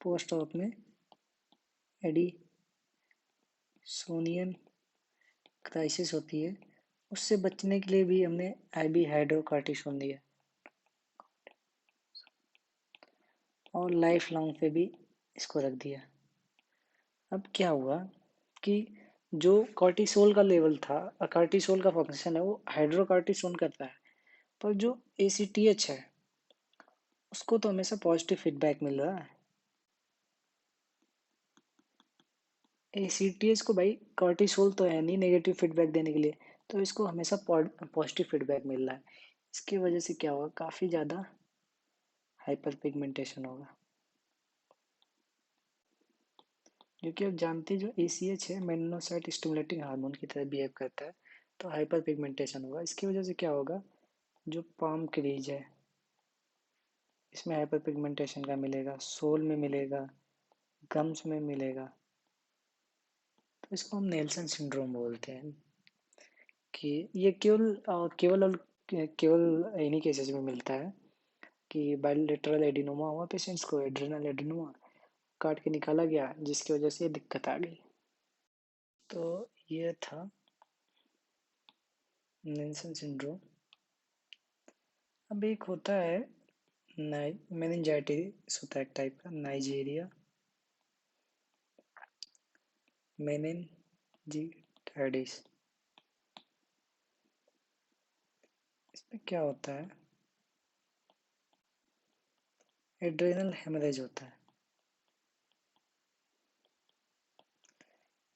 पोस्ट ऑप में एडिसोनियन क्राइसिस होती है, उससे बचने के लिए भी हमने आईबी हाइड्रोकॉर्टिसोन दिया, और लाइफ लॉन्ग पे भी इसको रख दिया। अब क्या हुआ कि जो कॉर्टिसोल का लेवल था, कॉर्टिसोल का फंक्शन है वो हाइड्रोकॉर्टिसोन करता है, पर जो एसीटीएच है उसको तो हमेशा पॉजिटिव फीडबैक मिल रहा है। एसीटीएच को भाई कॉर्टिसोल तो है नहीं नेगेटिव फीडबैक देने के लिए, तो इसको हमेशा पॉजिटिव फीडबैक मिल रहा है। इसकी वजह से क्या होगा, काफ़ी ज़्यादा हाइपर पिगमेंटेशन होगा, क्योंकि आप जानते हैं जो एसीएच है मेलानोसाइट स्टिमुलेटिंग हार्मोन की तरह बिहेव करता है, तो हाइपर पिगमेंटेशन होगा। इसकी वजह से क्या होगा, जो पाम क्रीज है इसमें हाइपर पिगमेंटेशन का मिलेगा, सोल में मिलेगा, गम्स में मिलेगा। तो इसको हम नेल्सन सिंड्रोम बोलते हैं, कि ये केवल और केवल इन्हीं केसेस में मिलता है कि बायलेटरल एडिनोमा हुआ पेशेंट्स को, एड्रेनल एडिनोमा काट के निकाला गया जिसकी वजह से ये दिक्कत आ गई। तो ये था नेल्सन सिंड्रोम। अब एक होता है मेनिंजाइटिस, होता है एक टाइप का नाइजीरिया मेनिनजिटाइडिस। इसमें क्या होता है, एड्रेनल हेमरेज होता है।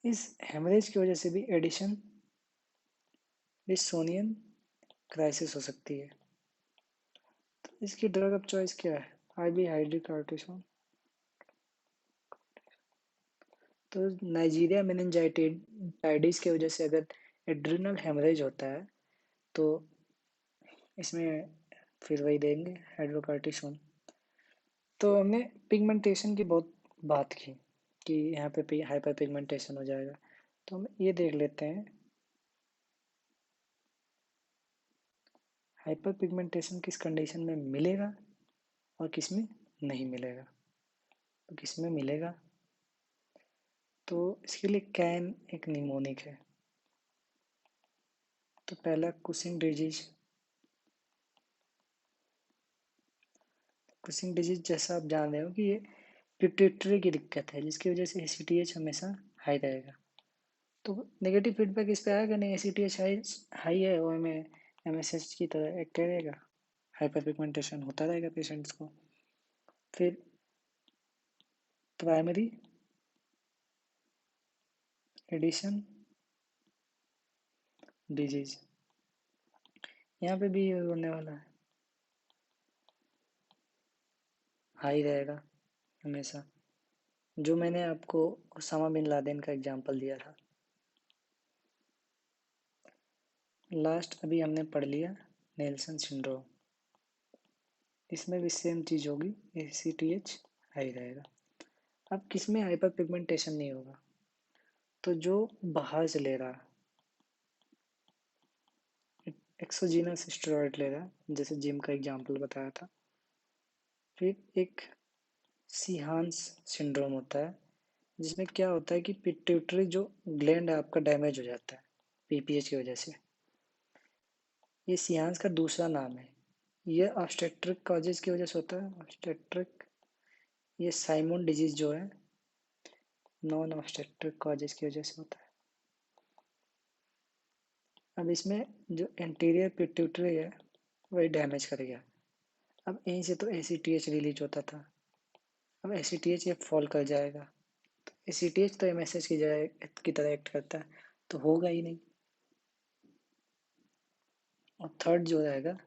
इस हेमरेज की वजह से भी एडिशन डिसोनियन क्राइसिस हो सकती है। तो इसकी ड्रग ऑफ चॉइस क्या है, आईबी हाइड्रोकॉर्टिसोन। तो नाइजीरिया मेनिंजाइटिस की वजह से अगर एड्रिनल हेमरेज होता है तो इसमें फिर वही देंगे हाइड्रोकार्टिसोन। तो हमने पिगमेंटेशन की बहुत बात की कि यहाँ पे हाइपर पिगमेंटेशन हो जाएगा। तो हम ये देख लेते हैं हाइपर पिगमेंटेशन किस कंडीशन में मिलेगा और किस में नहीं मिलेगा। तो किस में मिलेगा, तो इसके लिए कैन एक निमोनिक है। तो पहला कुशिंग डिजीज। कुशिंग डिजीज जैसा आप जान रहे हो कि ये पिट्यूटरी की दिक्कत है जिसकी वजह से एसीटीएच हमेशा हाई रहेगा। तो नेगेटिव फीडबैक इस पे आएगा नहीं, एसीटीएच हाई हाई है और हमें एमएसएच की तरह एक्ट करेगा, हाइपर पिगमेंटेशन होता रहेगा पेशेंट्स को। फिर प्राइमरी एडिशन डिजीज, यहाँ पे भी होने वाला है, हाई रहेगा हमेशा, जो मैंने आपको ओसामा बिन लादेन का एग्जांपल दिया था। लास्ट अभी हमने पढ़ लिया नेल्सन सिंड्रोम, इसमें भी सेम चीज़ होगी, एसीटीएच हाई रहेगा। अब किसमें हाइपर पिगमेंटेशन नहीं होगा, तो जो बाहर से ले रहा एक्सोजीनस स्टेरॉइड ले रहा है, जैसे जिम का एग्जांपल बताया था। फिर एक सीहान्स सिंड्रोम होता है जिसमें क्या होता है कि पिट्यूटरी जो ग्लैंड है आपका डैमेज हो जाता है पीपीएच की वजह से। ये सीहान्स का दूसरा नाम है, ये ऑब्स्टेट्रिक कॉजेज की वजह से होता है ऑब्स्टेट्रिक। ये साइमन डिजीज जो है नॉन ऑब्स्टेट्रिक कॉजेज की वजह से होता है। अब इसमें जो एंटीरियर पिट्यूटरी है वही डैमेज कर गया। अब यहीं से तो एसीटीएच रिलीज होता था, अब एसीटीएच ये फॉल कर जाएगा। तो एसीटीएच तो एमएसएच की तरह एक्ट करता है, तो होगा ही नहीं। और थर्ड जो रहेगा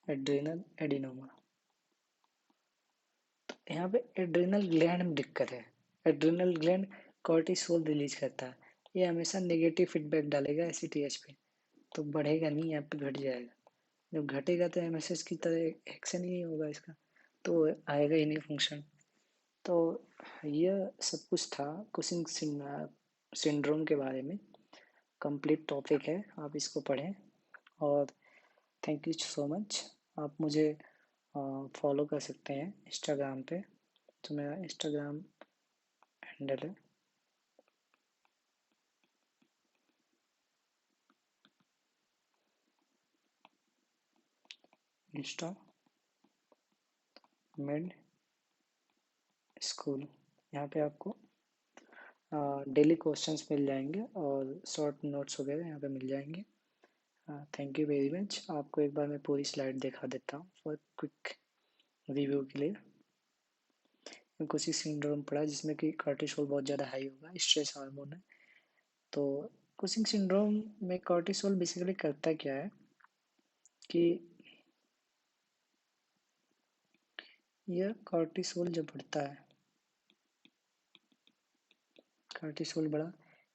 एड्रिनल एडिनोमा। तो यहाँ पे एड्रिनल ग्लैंड में दिक्कत है, एड्रिनल ग्लैंड कॉर्टिसोल रिलीज करता है, ये हमेशा नेगेटिव फीडबैक डालेगा एसीटीएच पे, तो बढ़ेगा नहीं, यहाँ पे घट जाएगा। जब घटेगा तो एमएसएच की तरह एक्शन ही नहीं होगा इसका, तो आएगा ही नहीं फंक्शन। तो यह सब कुछ था कुशिंग सिंड्रोम के बारे में, कंप्लीट टॉपिक है, आप इसको पढ़ें। और थैंक यू सो मच। आप मुझे फॉलो कर सकते हैं इंस्टाग्राम पे, तो मेरा इंस्टाग्राम हैंडल है इंस्टा मिड स्कूल। यहाँ पे आपको डेली क्वेश्चंस मिल जाएंगे और शॉर्ट नोट्स वगैरह यहाँ पे मिल जाएंगे। Thank you very much. आपको एक बार मैं पूरी स्लाइड दिखा देता हूँ फॉर क्विक रिव्यू के लिए। कुशिंग सिंड्रोम पढ़ा जिसमें कि कॉर्टिसोल बहुत ज़्यादा हाई होगा, स्ट्रेस हार्मोन है। तो कुशिंग सिंड्रोम में कॉर्टिसोल बेसिकली करता क्या है कि यह कॉर्टिसोल जब बढ़ता है, कॉर्टिसोल बढ़ा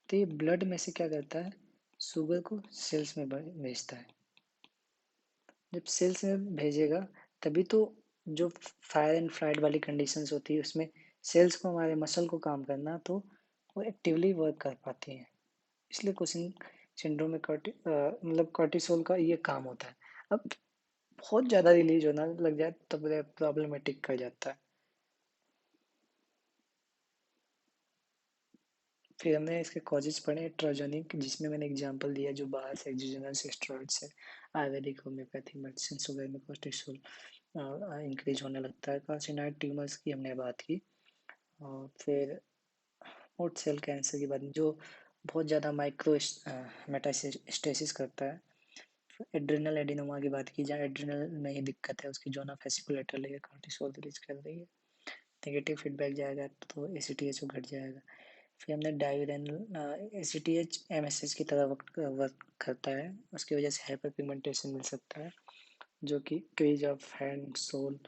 तो ये ब्लड में से क्या करता है, शुगर को सेल्स में भेजता है। जब सेल्स में भेजेगा तभी तो जो फायर एंड फ्लाइट वाली कंडीशंस होती है उसमें सेल्स को, हमारे मसल को काम करना, तो वो एक्टिवली वर्क कर पाती हैं। इसलिए कुशिंग सिंड्रोम में मतलब कॉर्टिसोल का ये काम होता है। अब बहुत ज़्यादा रिलीज होना लग जाए तब प्रॉब्लमेटिक कर जाता है। फिर हमने इसके कॉजेज पढ़े ट्रोजेनिक, जिसमें मैंने एग्जांपल दिया जो बाहर से एक्सोजेनस स्टेरॉइड्स है, आयुर्वेदिक होम्योपैथी मेडिसिन वगैरह में कॉर्टिसोल इंक्रीज होने लगता है। कार्सिनॉइड ट्यूमर्स की हमने बात की। और फिर मोट सेल कैंसर की बात जो बहुत ज़्यादा माइक्रो मेटास्टेसिस करता है। एड्रिनल एडिनोमा की बात की, जहाँ एड्रिनल में ही दिक्कत है, उसकी जोना फेसिकुलेटर लेके कॉर्टिसोल रिलीज कर रही है, नेगेटिव फीडबैक जाएगा तो एसीटीएच घट जाएगा। फिर हमने डायरेनल एसीटीएच एमएसएच की तरह वर्क करता है, उसकी वजह से हाइपर पिगमेंटेशन मिल सकता है जो कि क्रीज ऑफ हैंड सोल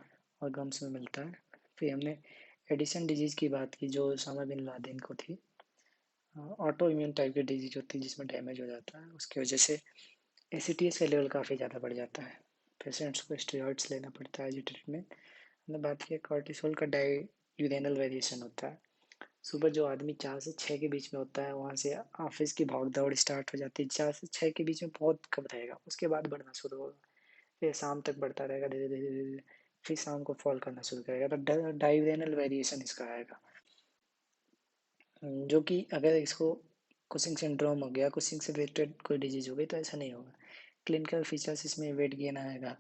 और गम्स में मिलता है। फिर हमने एडिसन डिजीज़ की बात की जो ओसामा बिन लादेन को थी, ऑटो इम्यून टाइप की डिजीज होती है जिसमें डैमेज हो जाता है, उसकी वजह से एसीटीएस का लेवल काफ़ी ज़्यादा बढ़ जाता है, पेशेंट्स को स्टेरॉइड्स लेना पड़ता है एज ट्रीटमेंट। हमने बात की कॉर्टिसोल का डाययूरेनल वेरिएशन होता है। सुबह जो आदमी 4 से 6 के बीच में होता है वहाँ से ऑफिस की भाग दौड़ स्टार्ट हो जाती है, 4 से 6 के बीच में बहुत कम रहेगा, उसके बाद बढ़ना शुरू होगा, फिर शाम तक बढ़ता रहेगा धीरे धीरे धीरे धीरे, फिर शाम को फॉल करना शुरू करेगा, तो डाययूरेनल वेरिएशन इसका आएगा। जो कि अगर इसको कुशिंग सिंड्रोम हो गया, कुशिंग से रिलेटेड कोई डिजीज हो गई तो ऐसा नहीं होगा। क्लिनिकल फीचर्स इसमें वेट गेन आएगा,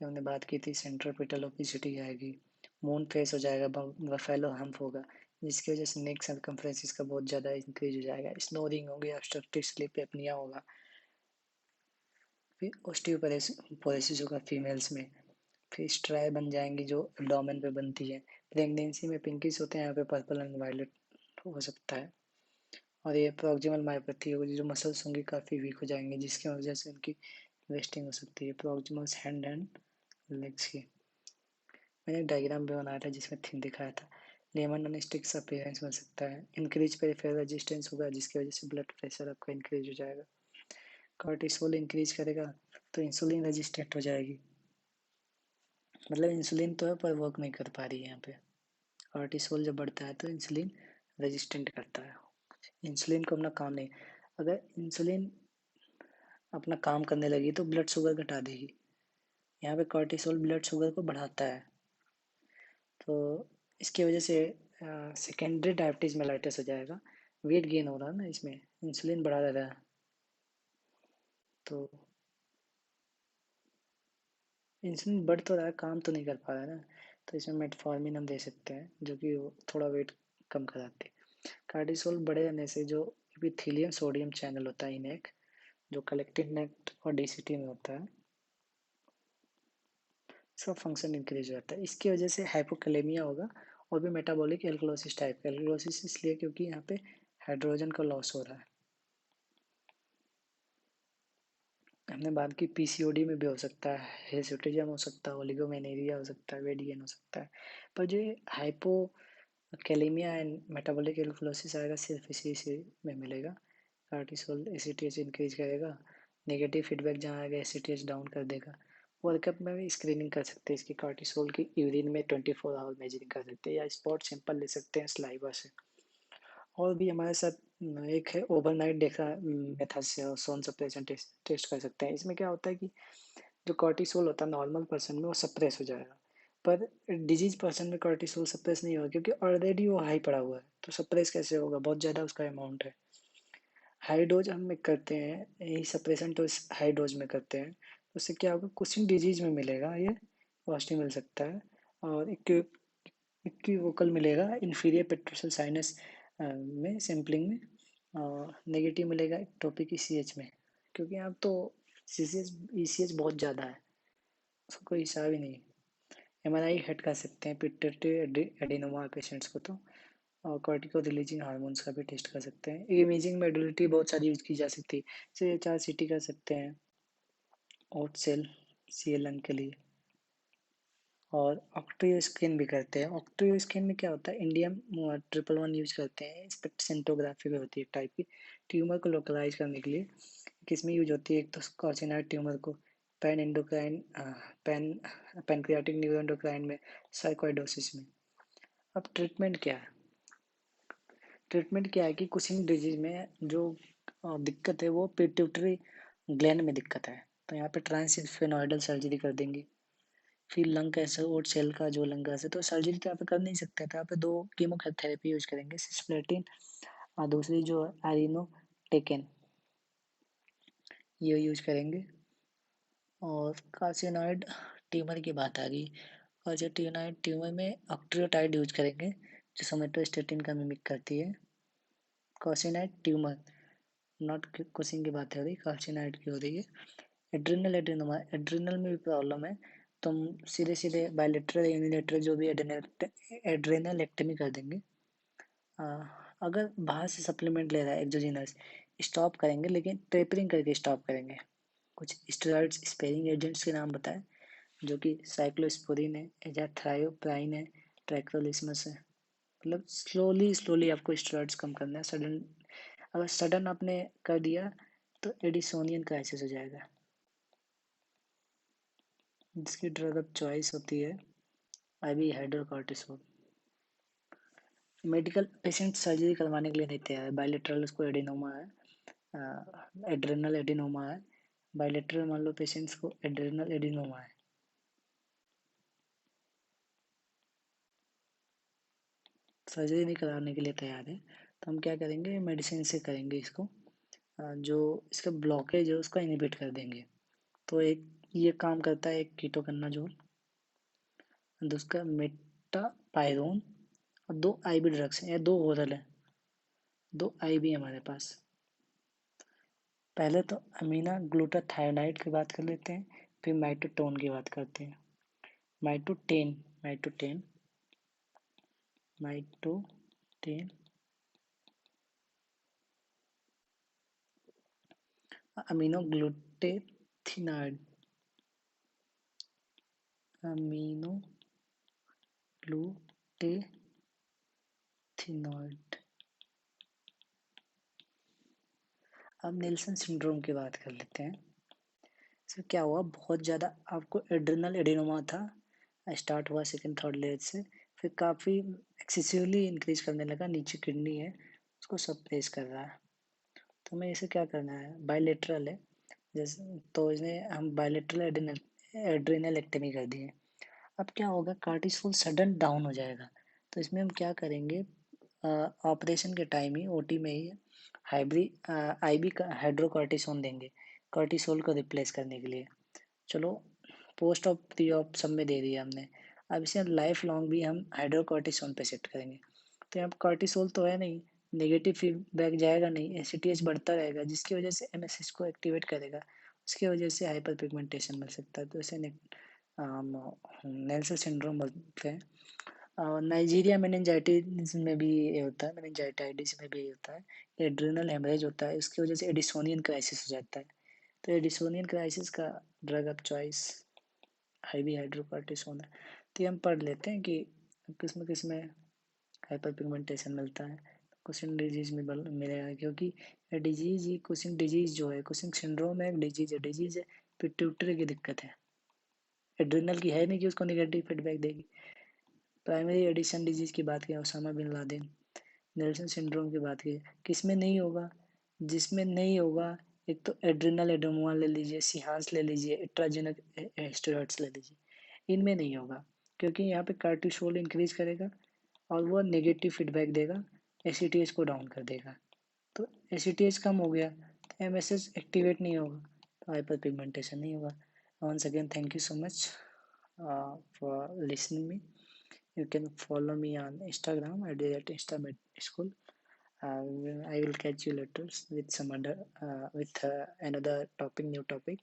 हमने बात की थी सेंट्रोपिटल ओबिसिटी आएगी, मून फेस हो जाएगा, बफेलो हम्प होगा जिसकी वजह से नेक सर्कमफ्रेंस का बहुत ज़्यादा इंक्रीज हो जाएगा, स्नोरिंग होगी, ऑब्स्ट्रक्टिव स्लीप एपनिया होगा, फिर ओस्टियोपोरोसिस होगा फीमेल्स में, फिर स्ट्राई बन जाएंगी जो एब्डोमेन पे बनती है, प्रेगनेंसी में पिंकिश होते हैं, यहाँ पे पर्पल एंड वायलेट हो सकता है, और ये प्रॉक्सिमल मायोपैथी होगी जो मसल्स होंगी काफ़ी वीक हो जाएंगे जिसकी वजह से उनकी वेस्टिंग हो सकती है, प्रॉक्सिमल हैंड एंड लेग्स की। मैंने एक डायग्राम भी बनाया था जिसमें थीम दिखाया था, लेमन ऑन स्टिक्स अपीयरेंस बन सकता है, इंक्रीज पेरिफेरल रेजिस्टेंस होगा जिसकी वजह से ब्लड प्रेशर आपका इंक्रीज हो जाएगा, कॉर्टिसोल इंक्रीज करेगा तो इंसुलिन रेजिस्टेंट हो जाएगी, मतलब इंसुलिन तो है पर वर्क नहीं कर पा रही है यहाँ पे, कॉर्टिसोल जब बढ़ता है तो इंसुलिन रेजिस्टेंट करता है, इंसुलिन को अपना काम नहीं, अगर इंसुलिन अपना काम करने लगी तो ब्लड शुगर घटा देगी, यहाँ पे कॉर्टिसोल ब्लड शुगर को बढ़ाता है, तो इसकी वजह से सेकेंडरी डायबिटीज मेलाइटिस हो जाएगा, वेट गेन हो रहा है ना इसमें, इंसुलिन बढ़ा दे रहा है, तो इंसुलिन बढ़ तो रहा है काम तो नहीं कर पा रहा है ना, तो इसमें मेटफॉर्मिन हम दे सकते हैं जो कि थोड़ा वेट कम कराते हैं। कार्डिसोल बढ़े रहने से जो एपिथेलियम सोडियम चैनल होता है इनेक, जो कलेक्टिव नेट और डीसीटी में होता है, इसका फंक्शन इंक्रीज हो जाता है, इसकी वजह से हाइपोकैलेमिया होगा, और भी मेटाबॉलिक एल्कलोसिस टाइप का, एल्कलोसिस इसलिए क्योंकि यहाँ पे हाइड्रोजन का लॉस हो रहा है। हमने बात की पीसीओडी में भी हो सकता है, हिर्सुटिज्म हो सकता है, ओलिगोमेनेरिया हो सकता है, वेट गेन हो सकता है, पर जो हाइपोकैलेमिया एंड मेटाबॉलिक एल्कलोसिस आएगा सिर्फ इसी में मिलेगा, कार्टिसोल एसीटीएच इंक्रीज करेगा, नेगेटिव फीडबैक जहाँ आएगा एसीटीएच डाउन कर देगा, वर्ल्ड कप में भी स्क्रीनिंग कर सकते हैं इसकी, कार्टिसोल की यूरिन में 24 आवर मेजरिंग कर सकते हैं, या स्पॉट सैंपल ले सकते हैं स्लाइवा से, और भी हमारे साथ एक है ओवरनाइट देखा मेथड से सोन सप्रेशन टेस्ट कर सकते हैं, इसमें क्या होता है कि जो कॉर्टिसोल होता है नॉर्मल पर्सन में वो सप्रेस हो जाएगा, पर डिजीज पर्सन में कॉर्टिसोल सप्रेस नहीं होगा क्योंकि ऑलरेडी वो हाई पड़ा हुआ है, तो सप्रेस कैसे होगा, बहुत ज़्यादा उसका अमाउंट है, हाई डोज हम करते हैं, यही सप्रेशन तो हाई डोज में करते हैं, तो उससे क्या होगा कुछ डिजीज में मिलेगा ये पॉजिटिव मिल सकता है, और इक्विवोकल मिलेगा इन्फीरियर पेट्रोसल साइनस में सैम्पलिंग में, नेगेटिव मिलेगा टॉपिक ईसीएच में, क्योंकि यहाँ तो सीसीएच ईसीएच बहुत ज़्यादा है, उसका कोई हिसाब ही नहीं, एमआरआई हट कर सकते हैं पिट्यूटरी एडिनोमा पेशेंट्स को, तो और कॉर्टिको रिलीजिंग हार्मोन्स का भी टेस्ट कर सकते हैं, इमेजिंग मॉड्यूलिटी बहुत सारी यूज की जा सकती है, जैसे HRCT कर सकते हैं, ओट सेल CLN के लिए, और ऑक्टिव स्कैन भी करते हैं, ऑक्टिव स्कैन में क्या होता है इंडियम 111 यूज करते हैं, स्पेक्ट्रोमेटोग्राफी भी होती है एक टाइप की, ट्यूमर को लोकलाइज करने के लिए, किसमें यूज होती है, एक तो कार्सिनॉइड ट्यूमर को pan endocrine pan pancreatic neuroendocrine में, साइकोइडोसिस में। अब ट्रीटमेंट क्या है कि कुशिंग डिजीज में जो दिक्कत है वो पिट्यूटरी ग्लैंड में दिक्कत है, तो यहाँ पे ट्रांसफेनोइडल सर्जरी कर देंगे, फिर लंग कैंसर और सेल का जो लंग कैंसर, तो सर्जरी तो यहाँ पे कर नहीं सकते, तो यहाँ पे दो कीमोथेरेपी यूज करेंगे, सिस्प्लेटिन और दूसरी जो एरिनोटेकेन, ये यूज करेंगे, और कार्सिनॉइड ट्यूमर की बात आ गई, कार्सिनॉइड ट्यूमर में ऑक्ट्रियोटाइड यूज करेंगे जो सोमेटोस्टेटिन का मिमिक करती है, कार्सिनॉइड ट्यूमर नॉट कुशिंग की बात हो रही, कार्सिनॉइड की हो रही है, एड्रिनल एडिनोमा, एड्रिनल में भी प्रॉब्लम है, तो हम सीधे सीधे बायलेटरल यूनिलेटरल जो भी एड्रेनल एक्टमी कर देंगे, अगर बाहर से सप्लीमेंट ले रहा है एक्सोजिनस स्टॉप करेंगे, लेकिन टेपरिंग करके स्टॉप करेंगे, कुछ स्टेरॉइड्स स्पेरिंग एजेंट्स के नाम बताएं, जो कि साइक्लोस्पोरिन है, एजाथ्रायोप्राइन है, ट्रैक्रोलिस्मस है, मतलब स्लोली स्लोली आपको स्टेरॉइड्स कम करना है। सडन, अगर सडन आपने कर दिया तो एडिसोनियन क्राइसिस हो जाएगा, जिसकी ड्रग अब चॉइस होती है IV hydrocortisone. Medical patient surgery करवाने के लिए नहीं तैयार है। बायलेटरल उसको एडिनोमा है, एड्रेनल एडिनोमा है। बायलेटरल मान लो पेशेंट्स को एड्रेनल एडिनोमा है, सर्जरी नहीं कराने के लिए तैयार है, तो हम क्या करेंगे, मेडिसिन से करेंगे इसको। जो इसका ब्लॉकेज है उसको इनिबिट कर देंगे। तो एक ये काम करता है, एक कीटोकन्नाजोल, दूसरा मेटापायरोन, और दो आईवी ड्रग्स हैं, या दो ओरल है, दो आईवी हमारे पास। पहले तो अमीना ग्लूटाथायोनाइड की बात कर लेते हैं, फिर माइटोटोन की बात करते हैं। माइटोटेन माइटोटेन माइटोटेन अमीनो ग्लूटेथिनाइड, अमीनो ग्लूटेथिनाइड। अब नेल्सन सिंड्रोम की बात कर लेते हैं। सर क्या हुआ, बहुत ज़्यादा आपको एड्रेनल एडिनोमा था, स्टार्ट हुआ सेकंड थर्ड लेयर से, फिर काफ़ी एक्सेसिवली इंक्रीज करने लगा, नीचे किडनी है उसको सप्रेस कर रहा है। तो हमें इसे क्या करना है, बायलेटरल है जैसे, तो इसने हम बायलेटरल एड्रेनल एक्टमी कर दिए। अब क्या होगा, कार्टिसोल सडन डाउन हो जाएगा। तो इसमें हम क्या करेंगे, ऑपरेशन के टाइम ही, ओटी में ही, हाइब्रिड आईबी का हाइड्रोकॉर्टिसोन देंगे कॉर्टिसोल को रिप्लेस करने के लिए। चलो, पोस्ट ऑप प्री ऑप सब में दे दिया हमने। अब इसे लाइफ लॉन्ग भी हम हाइड्रोकॉर्टिसोन पे सेट करेंगे। तो यहाँ कॉर्टिसोल तो है नहीं, नेगेटिव फीडबैक जाएगा नहीं, एसिटीएच बढ़ता रहेगा, जिसकी वजह से एमएसएच को एक्टिवेट करेगा, उसकी वजह से हाइपर पिगमेंटेशन मिल सकता है। तो इसे नेल्सन सिंड्रोम बोलते हैं। और नाइजीरिया मेनिंजाइटिस में भी ये होता है, मेनिंजाइटाइटिस में भी ये होता है, एड्रिनल हेमरेज होता है, इसकी वजह से एडिसोनियन क्राइसिस हो जाता है। तो एडिसोनियन क्राइसिस का drug of choice heavy hydrocortisone है। तो ये हम पढ़ लेते हैं कि किस में हाइपर पिगमेंटेशन मिलता है, कुशिंग डिजीज में मिलेगा, क्योंकि ये डिजीज ही, कुशिंग डिजीज जो है, कुशिंग सिंड्रोम है, एक डिजीज है, पिट्यूटरी की दिक्कत है, एड्रिनल की है नहीं कि उसको निगेटिव फीडबैक देगी। प्राइमरी एडिशन डिजीज की बात करें, Osama bin Laden, Nelson syndrome की बात करें, किस में नहीं होगा, जिसमें नहीं होगा, एक तो एड्रिनल एडोमा ले लीजिए, सिहांस ले लीजिए, एट्राजेनिक स्टेरॉइड्स ले लीजिए, इनमें नहीं होगा, क्योंकि यहाँ पे कार्टिसोल इंक्रीज करेगा और वो नेगेटिव फीडबैक देगा, एसीटीएच को डाउन कर देगा। तो एसीटीएच कम हो गया तो एमएसएच एक्टिवेट नहीं होगा, तो हाइपर पिगमेंटेशन नहीं होगा। Once again thank you so much for listening me. You can follow me on Instagram at @instamedschool. I will catch you later with some other with another topic, new topic.